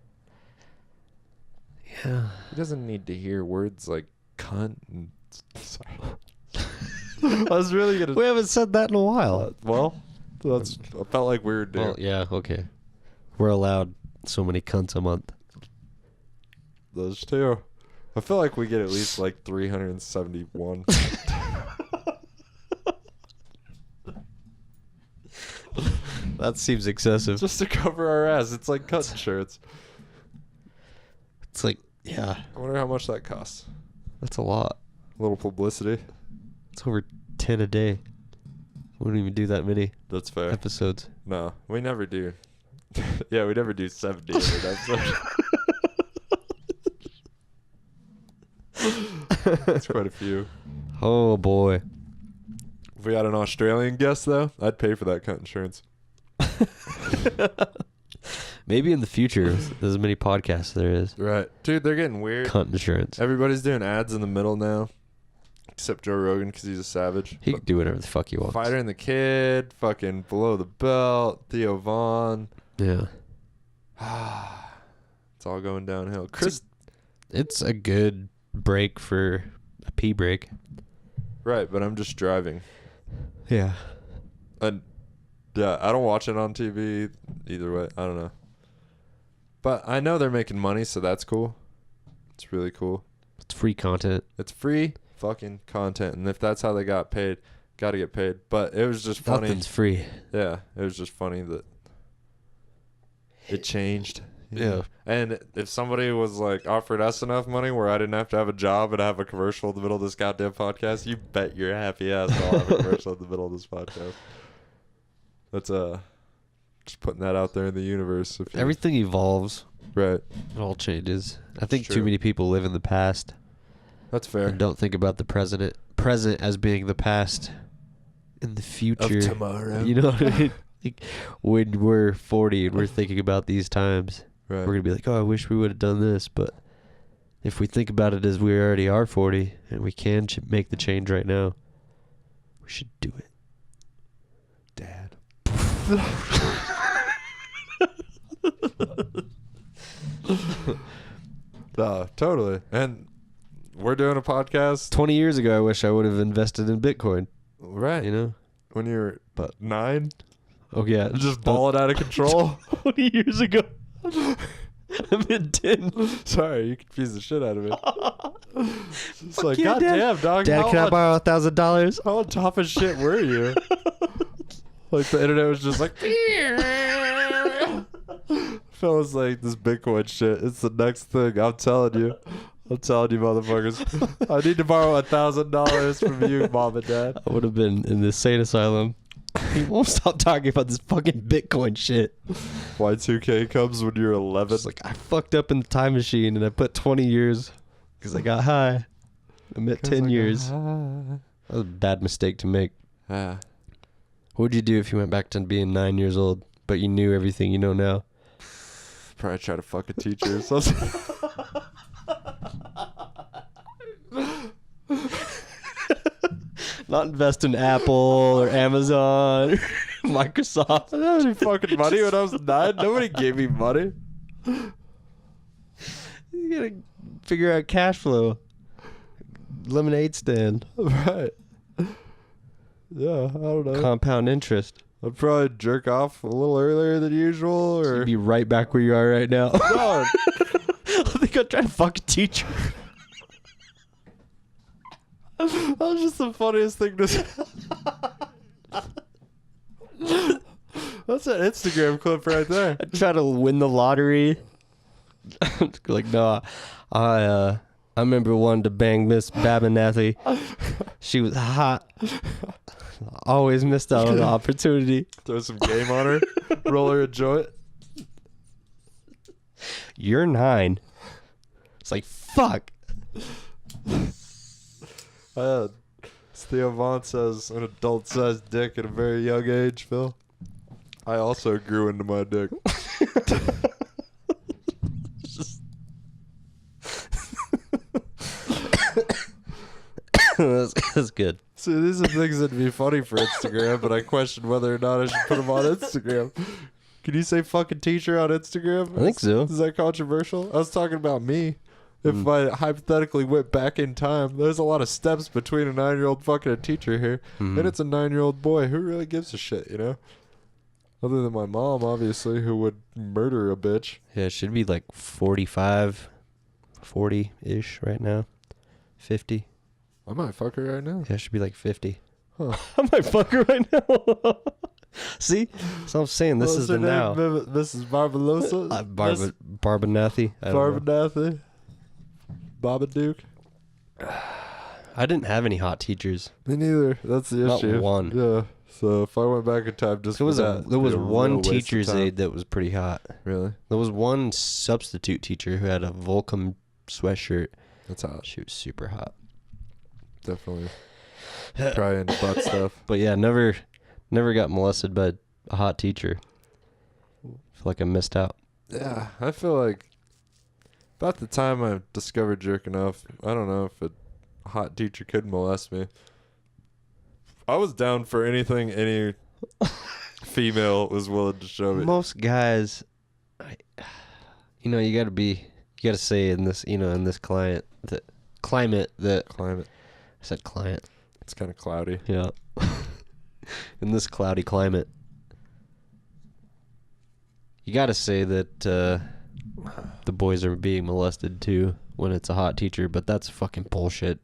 Yeah. He doesn't need to hear words like cunt and... Sorry. I was really going to... We haven't said that in a while. I felt like we were doing... Well, yeah, okay. We're allowed so many cunts a month. Those 2. I feel like we get at least like 371. That seems excessive. Just to cover our ass. It's like cut insurance. It's like, yeah. I wonder how much that costs. That's a lot. A little publicity. It's over 10 a day. We don't even do that many That's fair. episodes. No, we never do. Yeah, we never do 70 in an episode. That's quite a few. Oh, boy. If we had an Australian guest, though, I'd pay for that cut insurance. Maybe in the future, there's as many podcasts there is. Right. Dude, they're getting weird. Cunt insurance. Everybody's doing ads in the middle now. Except Joe Rogan because he's a savage. He can do whatever the fuck he wants. Fighter and the Kid, fucking Below the Belt, Theo Vaughn. Yeah. It's all going downhill. Chris. It's a good break for a pee break. Right, but I'm just driving. Yeah. And yeah, I don't watch it on TV either way. I don't know. But I know they're making money, so that's cool. It's really cool. It's free content. It's free fucking content. And if that's how they got paid, got to get paid. But it was just funny. Nothing's free. Yeah, it was just funny that it changed. Yeah. And if somebody was like offered us enough money where I didn't have to have a job and have a commercial in the middle of this goddamn podcast, you bet your happy ass I'll have a commercial in the middle of this podcast. That's just putting that out there in the universe. Everything evolves. Right. It all changes. I think true. too many people live in the past. That's fair. And don't think about the present as being the past in the future. Of tomorrow. You know what I mean? Like when we're 40 and we're thinking about these times, Right. we're going to be like, oh, I wish we would have done this. But if we think about it as we already are 40 and we can make the change right now, we should do it. Dad. No, totally. And we're doing a podcast. 20 years ago, I wish I would have invested in Bitcoin. Right. You know? When you were, 9? Oh, yeah. Just balling out of control. 20 years ago. I'm in 10. Sorry, you confused the shit out of me. It's like, yeah, goddamn, dog. Dad, can I borrow $1,000? How on top of shit were you? Like, the internet was just like... Feels like this Bitcoin shit. It's the next thing. I'm telling you. Motherfuckers. I need to borrow $1,000 from you, Mom and Dad. I would have been in the insane asylum. He won't stop talking about this fucking Bitcoin shit. Y2K comes when you're 11. It's like, I fucked up in the time machine and I put 20 years because I got high. I'm at 10 years. That was a bad mistake to make. Yeah. What would you do if you went back to being 9 years old, but you knew everything you know now? Probably try to fuck a teacher or something. Not invest in Apple or Amazon or Microsoft. I didn't have any fucking money when I was 9. Nobody gave me money. You gotta figure out cash flow. Lemonade stand. Right. Yeah, I don't know. Compound interest. I'd probably jerk off a little earlier than usual, or You'd be right back where you are right now. no. I think I'm trying to fuck a teacher. That was just the funniest thing to say. That's an Instagram clip right there. I try to win the lottery. Like, no, I remember wanting to bang Miss Babinathy. She was hot. Always missed out on the opportunity. Throw some game on her. Roll her a joint. You're 9. It's like, fuck. Theo Vaughn says an adult-sized dick at a very young age, Phil. I also grew into my dick. That's good. See, these are things that'd be funny for Instagram, but I question whether or not I should put them on Instagram. Can you say fucking teacher on Instagram? I think so. Is that controversial? I was talking about me. If I hypothetically went back in time, there's a lot of steps between a 9-year-old fucking a teacher here. And it's a 9-year-old boy. Who really gives a shit, you know? Other than my mom, obviously, who would murder a bitch. Yeah, it should be like 45, 40-ish right now. 50. I might fuck her right now. Yeah, it should be like 50. Huh. I might fuck her right now. See? So I'm saying this is the now. Mrs. Barbarossa? Barbanathy. Barbanathy? Babadook? I didn't have any hot teachers. Me neither. That's the Not issue. one. Yeah. So if I went back in time just There was for that, there was it'd be a one real waste of teacher's time. aide that was pretty hot. Really? There was one substitute teacher who had a Volcom sweatshirt. That's hot. She was super hot. Definitely. Try into butt stuff. But yeah, never got molested by a hot teacher. I feel like I missed out. Yeah, I feel like about the time I discovered jerking off, I don't know if a hot teacher could molest me. I was down for anything any female was willing to show me. Most guys, you gotta say in this, in this climate. I said client. It's kind of cloudy. Yeah. In this cloudy climate, you gotta say that the boys are being molested too when it's a hot teacher, but that's fucking bullshit.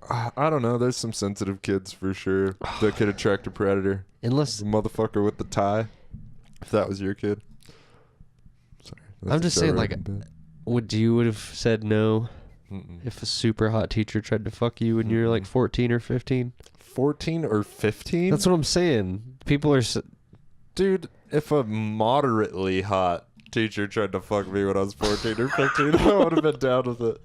I don't know. There's some sensitive kids for sure that could attract a predator. Unless The motherfucker with the tie. If that was your kid. Sorry. that's I'm a just Joe saying, like, Rogan bit. would have said no if a super hot teacher tried to fuck you when you're like 14 or 15? 14 or 15? That's what I'm saying. People are. Dude, if a moderately hot teacher tried to fuck me when I was 14 or 15, I would have been down with it.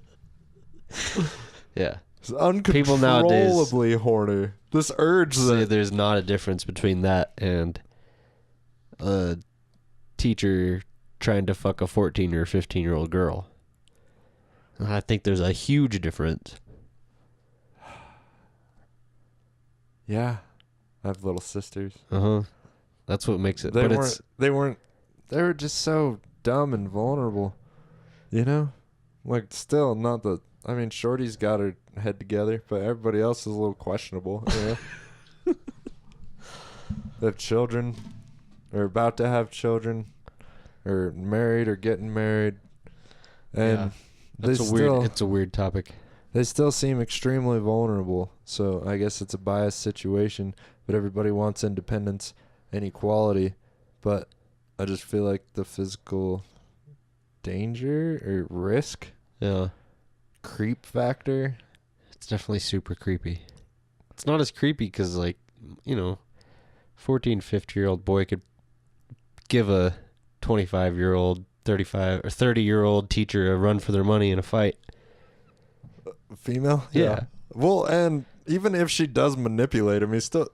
Yeah. It's uncontrollably horny. This urge Say that... there's not a difference between that and a teacher trying to fuck a 14 or 15-year-old girl. I think there's a huge difference. Yeah. I have little sisters. That's what makes it. They were just so dumb and vulnerable. You know? Like, still not the... I mean, Shorty's got her head together, but everybody else is a little questionable, you know? They have children, or about to have children, or married or getting married. And it's a weird topic. They still seem extremely vulnerable. So I guess it's a biased situation, but everybody wants independence and equality. But I just feel like the physical danger or risk, creep factor, it's definitely super creepy. It's not as creepy because, like, 14, 50-year-old boy could give a 25-year-old, 35 or 30-year-old teacher a run for their money in a fight. Female? Yeah. Well, and even if she does manipulate him, he still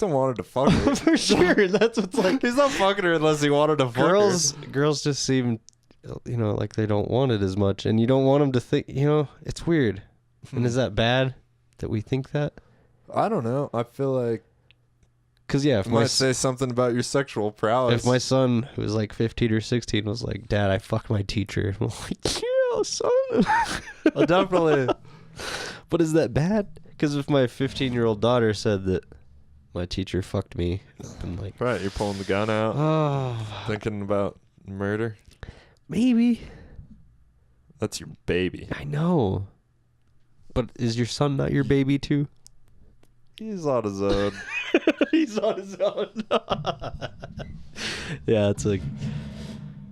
wanted to fuck her. For sure. That's what's like. He's not fucking her unless he wanted to fuck her. Girls just seem, like they don't want it as much. And you don't want them to think, it's weird. And is that bad that we think that? I don't know. I feel like... Because, if might say something about your sexual prowess. If my son, who was like 15 or 16, was like, Dad, I fucked my teacher. I'm like, yeah, son. Definitely. But is that bad? Because if my 15-year-old daughter said that my teacher fucked me, I'm like... Right, you're pulling the gun out, thinking about murder. Maybe. That's your baby. I know. But is your son not your baby too? He's on his own. He's on his own. Yeah, it's like...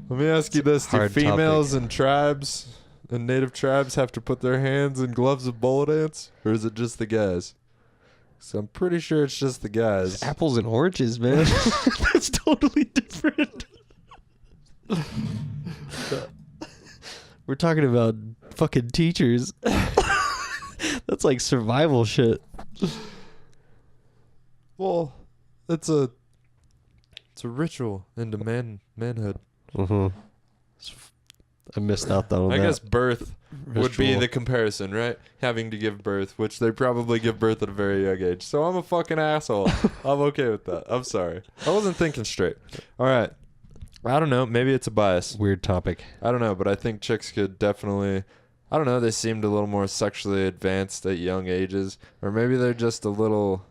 Let me ask you this. Do females and tribes and native tribes have to put their hands in gloves of bullet ants? Or is it just the guys? So I'm pretty sure it's just the guys. It's apples and oranges, man. That's totally different. We're talking about fucking teachers. That's like survival shit. Well, it's a ritual into manhood. I missed out on that. I guess birth would be the comparison, right? Having to give birth, which they probably give birth at a very young age. So I'm a fucking asshole. I'm okay with that. I'm sorry. I wasn't thinking straight. All right. I don't know. Maybe it's a bias. Weird topic. I don't know, but I think chicks could definitely... I don't know. They seemed a little more sexually advanced at young ages. Or maybe they're just a little...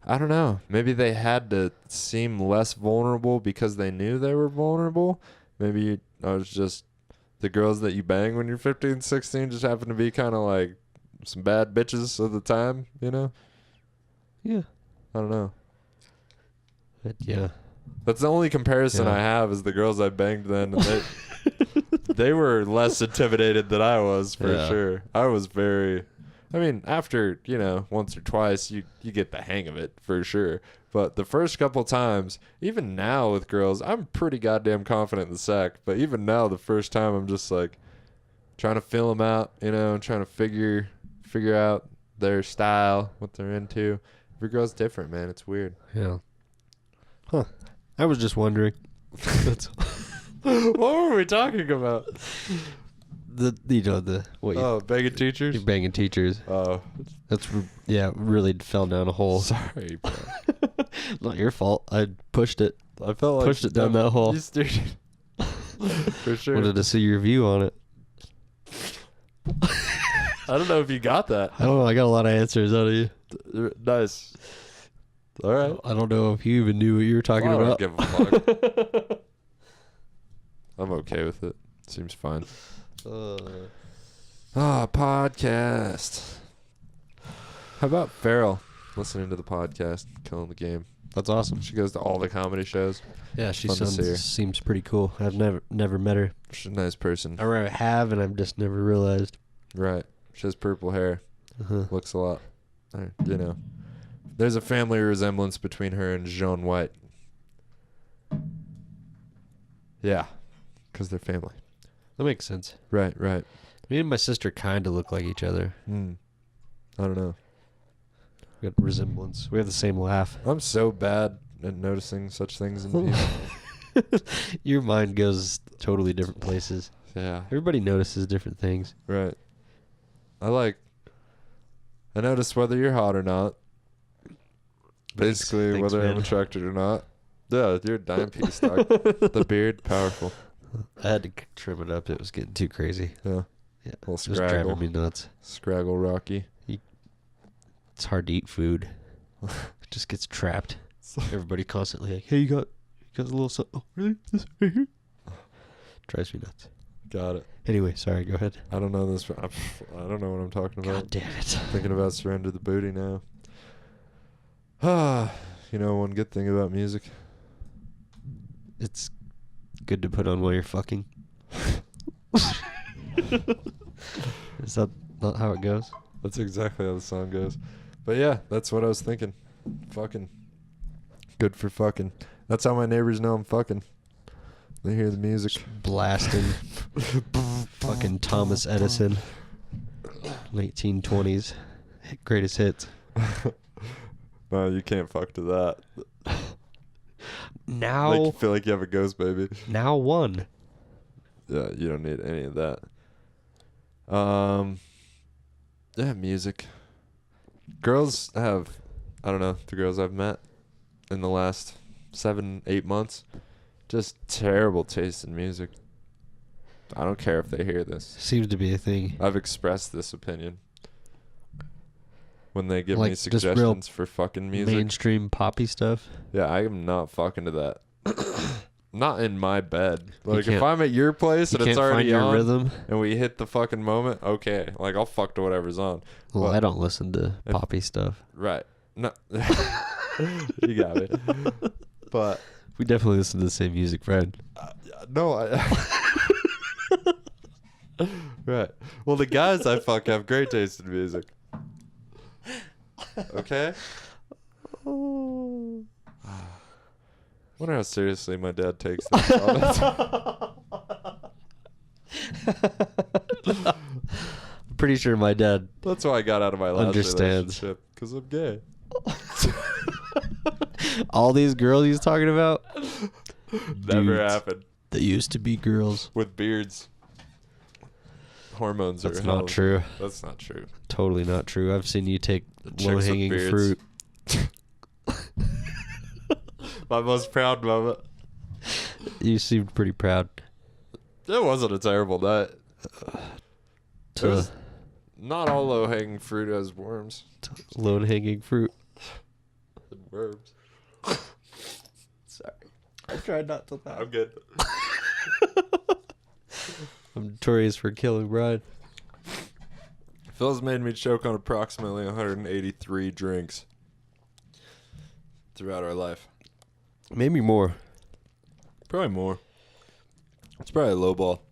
I don't know. Maybe they had to seem less vulnerable because they knew they were vulnerable. Maybe I was just... The girls that you bang when you're 15, 16 just happen to be kind of like some bad bitches of the time, you know? Yeah. I don't know. But yeah. That's the only comparison I have is the girls I banged then. And they were less intimidated than I was, for sure. I was very... I mean, after, once or twice, you get the hang of it, for sure. But the first couple times, even now with girls, I'm pretty goddamn confident in the sack. But even now, the first time, I'm just like trying to feel them out, and trying to figure out their style, what they're into. Every girl's different, man. It's weird. Yeah. Huh. I was just wondering. What were we talking about? Banging teachers? You're banging teachers. Oh. Really fell down a hole. Sorry, bro. Not your fault. I pushed it. I felt like pushed it down that hole. You steered it. For sure. Wanted to see your view on it. I don't know if you got that. I don't know. I got a lot of answers out of you. Nice. All right. I don't know if you even knew what you were talking about. I don't give a fuck. I'm okay with it. Seems fine. Podcast. How about Farrell listening to the podcast, killing the game? That's awesome. She goes to all the comedy shows. Yeah, she seems pretty cool. I've never met her. She's a nice person. I have, and I've just never realized. Right. She has purple hair. Looks a lot. There's a family resemblance between her and Joan White. Yeah, because they're family. That makes sense. Right. Me and my sister kind of look like each other. I don't know. We got resemblance. We have the same laugh. I'm so bad at noticing such things in people. Your mind goes totally different places. Yeah. Everybody notices different things. Right. I notice whether you're hot or not. Basically, Thanks, whether man. I'm attracted or not. Yeah, you're a dime piece, dog. The beard, powerful. I had to trim it up. It was getting too crazy. Yeah. Yeah. Little It was driving scraggle. me nuts. Scraggle Rocky. It's hard to eat food. It just gets trapped. Everybody constantly like, hey, you got a little something. Oh, really? This right here? Drives me nuts. Got it. Anyway, sorry, go ahead. I don't know this. I don't know what I'm talking about. God damn it. Thinking about Surrender the Booty now. Ah, you know one good thing about music? It's good to put on while you're fucking. Is that not how it goes? That's exactly how the song goes. But yeah, that's what I was thinking. Fucking. Good for fucking. That's how my neighbors know I'm fucking. They hear the music. Just blasting fucking Thomas Edison. 1920s. Greatest hits. No, you can't fuck to that. Now. Like you feel like you have a ghost baby. Now one. Yeah, you don't need any of that. Yeah, music. Girls have, I don't know, the girls I've met in the last 7-8 months, just terrible taste in music. I don't care if they hear this. Seems to be a thing. I've expressed this opinion when they give Like me just real suggestions for fucking music. Mainstream poppy stuff. Yeah, I am not fucking to that. Not in my bed. Like can't- if I'm at your place and You it's can't find already your on rhythm. and we hit the fucking moment, okay. Like I'll fuck to whatever's on. Well, But- I don't listen to poppy stuff. Right. No. You got it. But We definitely listen to the same music, Fred. no, right. Well, the guys I fuck have great taste in music. Okay? Wonder how seriously my dad takes that comment. Pretty sure my dad That's why I got out of my last Understands. relationship. Because I'm gay. all these girls he's talking about Never Dudes. happened. that used to be girls. With beards. Hormones That's are not hell. true. That's not true. Totally not true. I've seen you take chicks with low-hanging beards. fruit. My most proud moment. You seemed pretty proud. It wasn't a terrible night. It To was not all low-hanging fruit has worms. low-hanging fruit. Worms. Sorry. I tried not to laugh. I'm good. I'm notorious for killing Brian. Phil's made me choke on approximately 183 drinks throughout our life. Maybe more. Probably more. It's probably a low ball.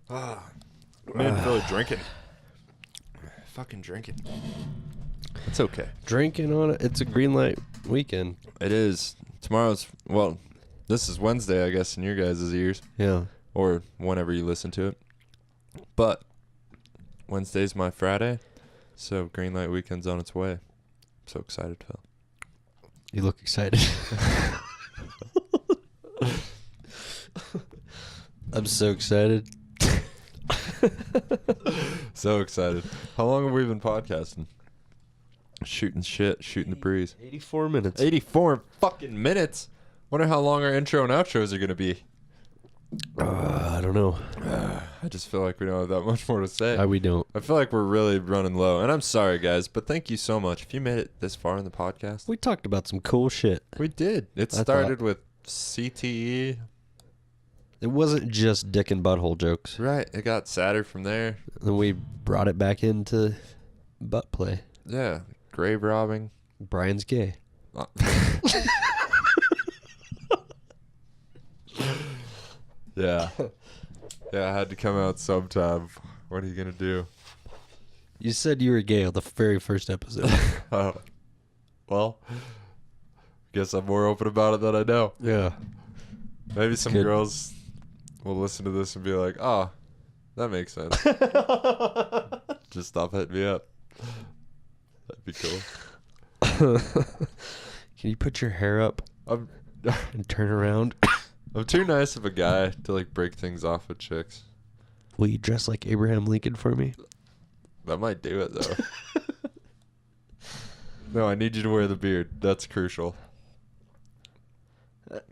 Me and Phil are drinking. Fucking drinking. It's okay. Drinking on it. It's a green light weekend. It is. Tomorrow's, well, this is Wednesday, I guess, in your guys' ears. Yeah. Or whenever you listen to it. But Wednesday's my Friday, so green light weekend's on its way. I'm so excited, Phil. You look excited. I'm so excited. So excited. How long have we been podcasting? Shooting shit, shooting the breeze. 84 minutes. 84 fucking minutes. Wonder how long our intro and outros are going to be. I don't know. I just feel like we don't have that much more to say. We don't. I feel like we're really running low. And I'm sorry, guys, but thank you so much. If you made it this far in the podcast. We talked about some cool shit. We did. It I started with CTE. It wasn't just dick and butthole jokes. Right. It got sadder from there. Then we brought it back into butt play. Yeah. Grave robbing. Brian's gay. Yeah. Yeah, I had to come out sometime. What are you going to do? You said you were gay on the very first episode. Well, guess I'm more open about it than I know. Yeah. Maybe some Good. girls will listen to this and be like, oh, that makes sense. Just stop hitting me up. That'd be cool. Can you put your hair up I'm and turn around? I'm too nice of a guy to like break things off with chicks. Will you dress like Abraham Lincoln for me? That might do it though. No, I need you to wear the beard. That's crucial.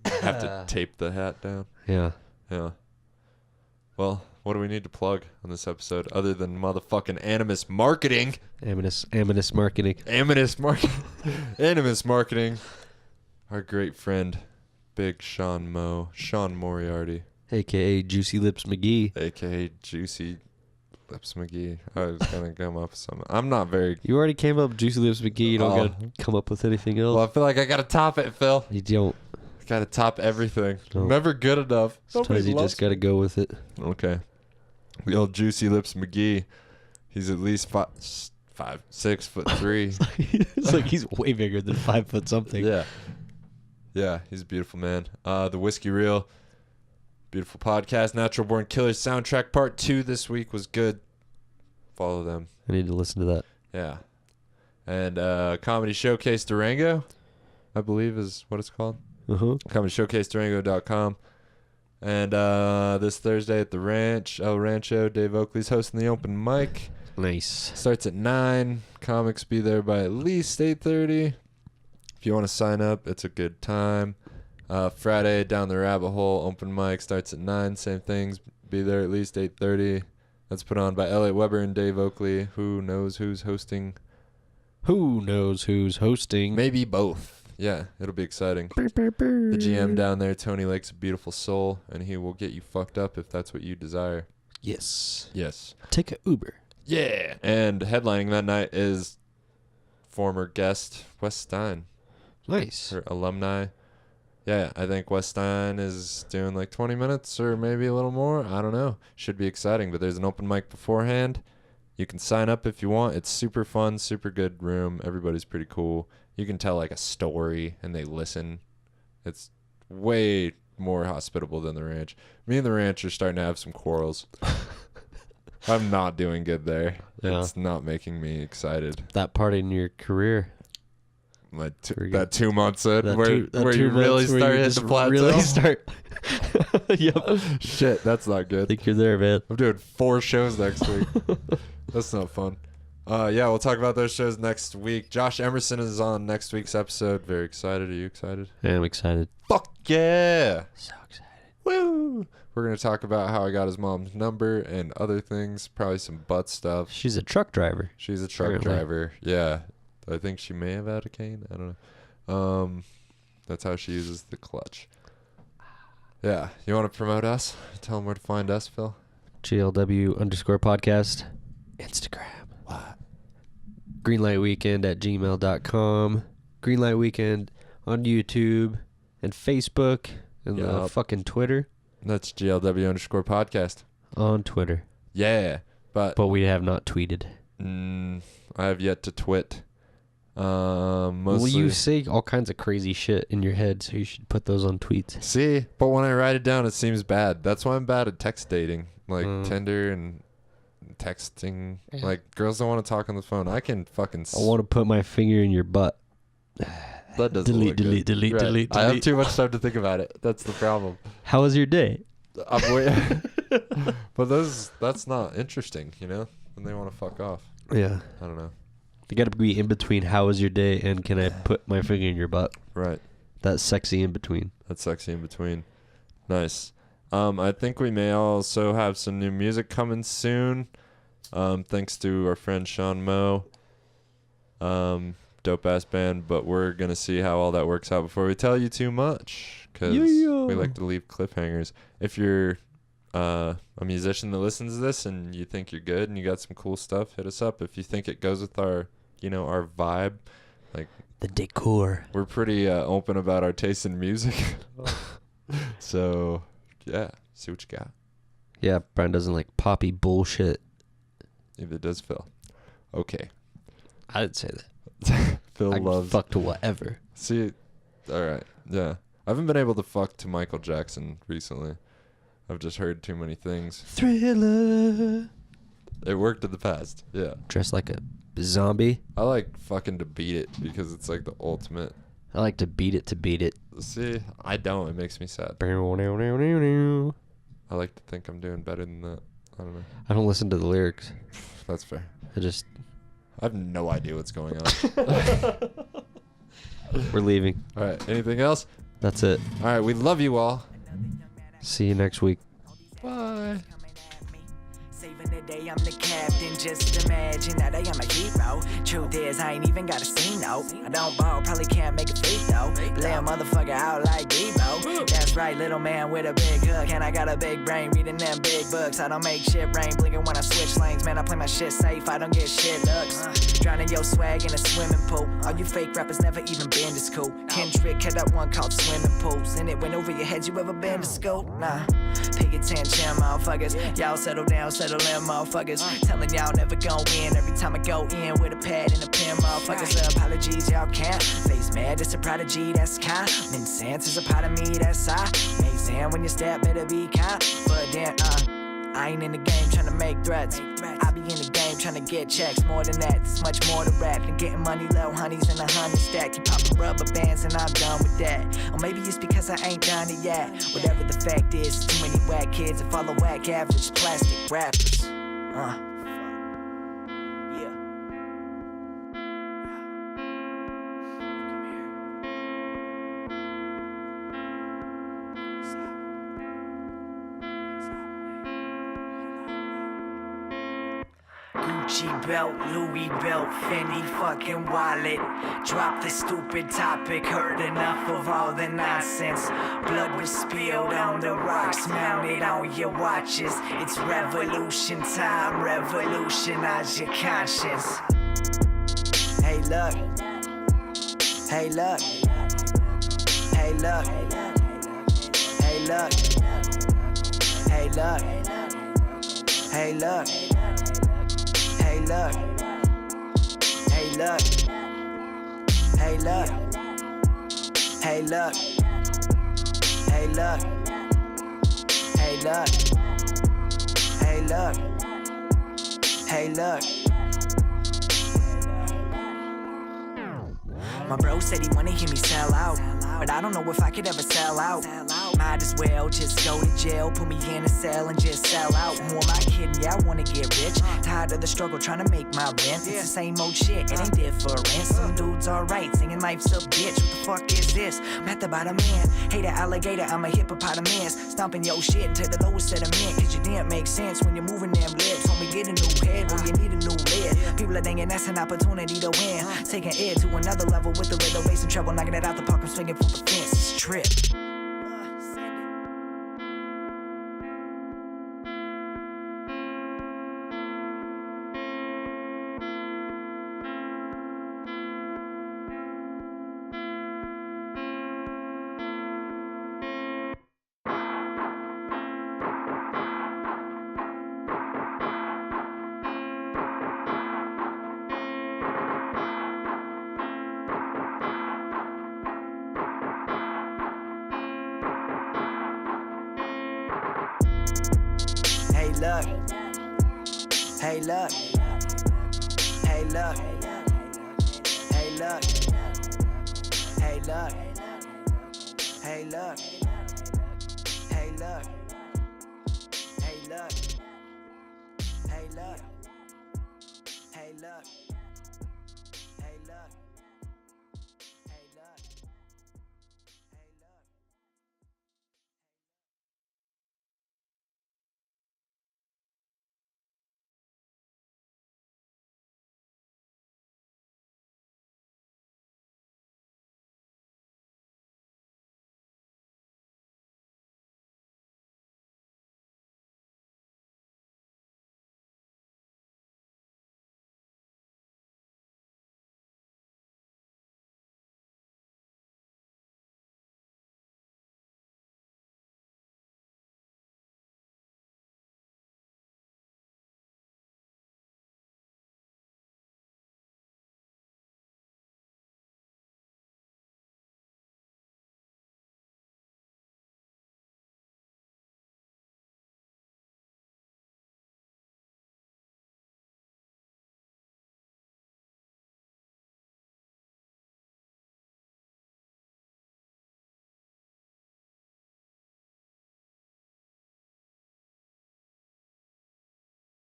Have to tape the hat down. Yeah. Yeah. Well, what do we need to plug on this episode other than motherfucking Animus Marketing? Animus Marketing. Animus Marketing. Our great friend, Big Sean Moriarty. A.K.A. Juicy Lips McGee. A.K.A. Juicy Lips McGee. I was going to come up with something. I'm not very... You already came up with Juicy Lips McGee. You don't got to come up with anything else. Well, I feel like I got to top it, Phil. You don't. Got to top everything. Nope. Never good enough. Sometimes you just got to go with it. Okay. The old Juicy Lips McGee. He's at least 6'3". It's like he's way bigger than 5 foot something. Yeah. Yeah, he's a beautiful man. The Whiskey Reel. Beautiful podcast. Natural Born Killers soundtrack part 2 this week was good. Follow them. I need to listen to that. Yeah. And Comedy Showcase Durango, I believe is what it's called. Uh-huh. ComedyShowcaseDurango.com. And this Thursday at the Ranch, El Rancho, Dave Oakley's hosting the open mic. Nice. Starts at 9. Comics be there by at least 8:30. If you want to sign up, it's a good time. Friday, Down the Rabbit Hole, open mic starts at 9. Same things. Be there at least 8:30. That's put on by Elliot Weber and Dave Oakley. Who knows who's hosting? Who knows who's hosting? Maybe both. Yeah, it'll be exciting. The GM down there, Tony Lake's a beautiful soul, and he will get you fucked up if that's what you desire. Yes. Yes. Take a Uber. Yeah. And headlining that night is former guest Wes Stein. Nice. Her alumni. Yeah, I think Wes Stein is doing like 20 minutes or maybe a little more. I don't know. Should be exciting, but there's an open mic beforehand. You can sign up if you want. It's super fun, super good room. Everybody's pretty cool. You can tell like a story and they listen. It's way more hospitable than the Ranch. Me and the Ranch are starting to have some quarrels. I'm not doing good there. Yeah. It's not making me excited. That part in your career. That 2 months in where you two really months where start you hitting just the plateau. really start. Yep. Shit, that's not I good. think you're there, man. I'm doing 4 shows next week. That's not fun. Yeah, we'll talk about those shows next week. Josh Emerson is on next week's episode. Very excited. Are you excited? Yeah, I'm excited. Fuck yeah. So excited. Woo. We're going to talk about how I got his mom's number and other things. Probably some butt stuff. She's a truck driver. She's a truck driver. Yeah. I think she may have had a cane. I don't know. That's how she uses the clutch. Yeah. You want to promote us? Tell them where to find us, Phil. GLW_podcast. Instagram. What? Greenlightweekend@gmail.com. Greenlight Weekend on YouTube and Facebook and the fucking Twitter. That's GLW_podcast. On Twitter. Yeah. But we have not tweeted. I have yet to twit. Mostly. Well, you say all kinds of crazy shit in your head, so you should put those on tweets. See, but when I write it down, it seems bad. That's why I'm bad at text dating, like Tinder and texting. Yeah. Like girls don't want to talk on the phone. I can fucking. I want to put my finger in your butt. That doesn't delete, look good. delete. I have too much time to think about it. That's the problem. How was your day? But that's not interesting, you know? When they want to fuck off. Yeah. I don't know. You got to be in between. How was your day? And can I put my finger in your butt? Right. That's sexy in between. That's sexy in between. Nice. I think we may also have some new music coming soon. Thanks to our friend Sean Moe. Dope ass band, but we're gonna see how all that works out before we tell you too much, because we like to leave cliffhangers. If you're a musician that listens to this and you think you're good and you got some cool stuff, hit us up. If you think it goes with our vibe, like the decor, we're pretty open about our taste in music. So yeah, see what you got. Yeah, Brian doesn't like poppy bullshit. Neither does Phil. Okay. I didn't say that. Phil I loves fuck to whatever. See, all right, yeah. I haven't been able to fuck to Michael Jackson recently. I've just heard too many things. Thriller. It worked in the past, yeah. Dressed like a zombie. I like fucking to beat it because it's like the ultimate. I like to beat it. See, I don't. It makes me sad. I I like to think I'm doing better than that. I don't know. don't listen to the lyrics. That's fair. I have no idea what's going on. We're leaving. All right. Anything else? That's it. All right. We love you all. See you next week. Bye. Saving the day, I'm the captain. Just imagine that I am a hero. Truth is, I ain't even got a scene, no. I don't ball, probably can't make a free throw. Lay a motherfucker out like Debo. That's right, little man with a big hook. And I got a big brain reading them big books. I don't make shit rain, blinking when I switch lanes. Man, I play my shit safe, I don't get shit looks. Drowning your swag in a swimming pool. All you fake rappers never even been to school. Kendrick had that one called swimming pools. And it went over your heads, you ever been to school? Nah. Pay attention, motherfuckers. Y'all settle down, settle in, motherfuckers. Telling y'all never gon' win. Every time I go in with a pad and a pen, motherfuckers. Apologies, y'all can't face mad. It's a prodigy, that's kind. Min sense is a part of me, that's I. Amazing when you step, better be kind. But then, I ain't in the game trying to make threats. I be in the game trying to get checks. More than that, there's much more to rap than getting money, little honeys in a 100 stack. You poppin' rubber bands and I'm done with that. Or maybe it's because I ain't done it yet. Whatever the fact is, too many whack kids that follow whack average plastic rappers. Yeah. Gucci belt, Louis belt, Fendi fucking wallet. Drop the stupid topic, heard enough of all the nonsense. Blood was spilled on the rocks, mounted on your watches. It's revolution time, revolutionize your conscience. Hey look, hey look, hey look, hey look, hey look, hey look. Hey look, hey look, hey look, hey look, hey look, hey look, hey look, hey look. My bro said he wanna hear me sell out, but I don't know if I could ever sell out. Might as well just go to jail, put me in a cell and just sell out. Who am I kidding? Yeah, I wanna get rich. Tired of the struggle, trying to make my rent. It's the same old shit, it ain't different. Some dudes alright, singing life's a bitch. What the fuck is this? I'm at the bottom end. Hey, the alligator, I'm a hippopotamus. Stomping your shit into the lowest sediment. Cause you didn't make sense when you're moving them lips. Homie, get a new head, well, you need a new lid. People are thinking that's an opportunity to win. Taking it to another level with a little bass and treble. Knocking it out the park, I'm swinging for the fence. It's a trip. Hey look, hey look, hey look, hey look, hey look, hey look, hey look, hey look, hey look, hey look.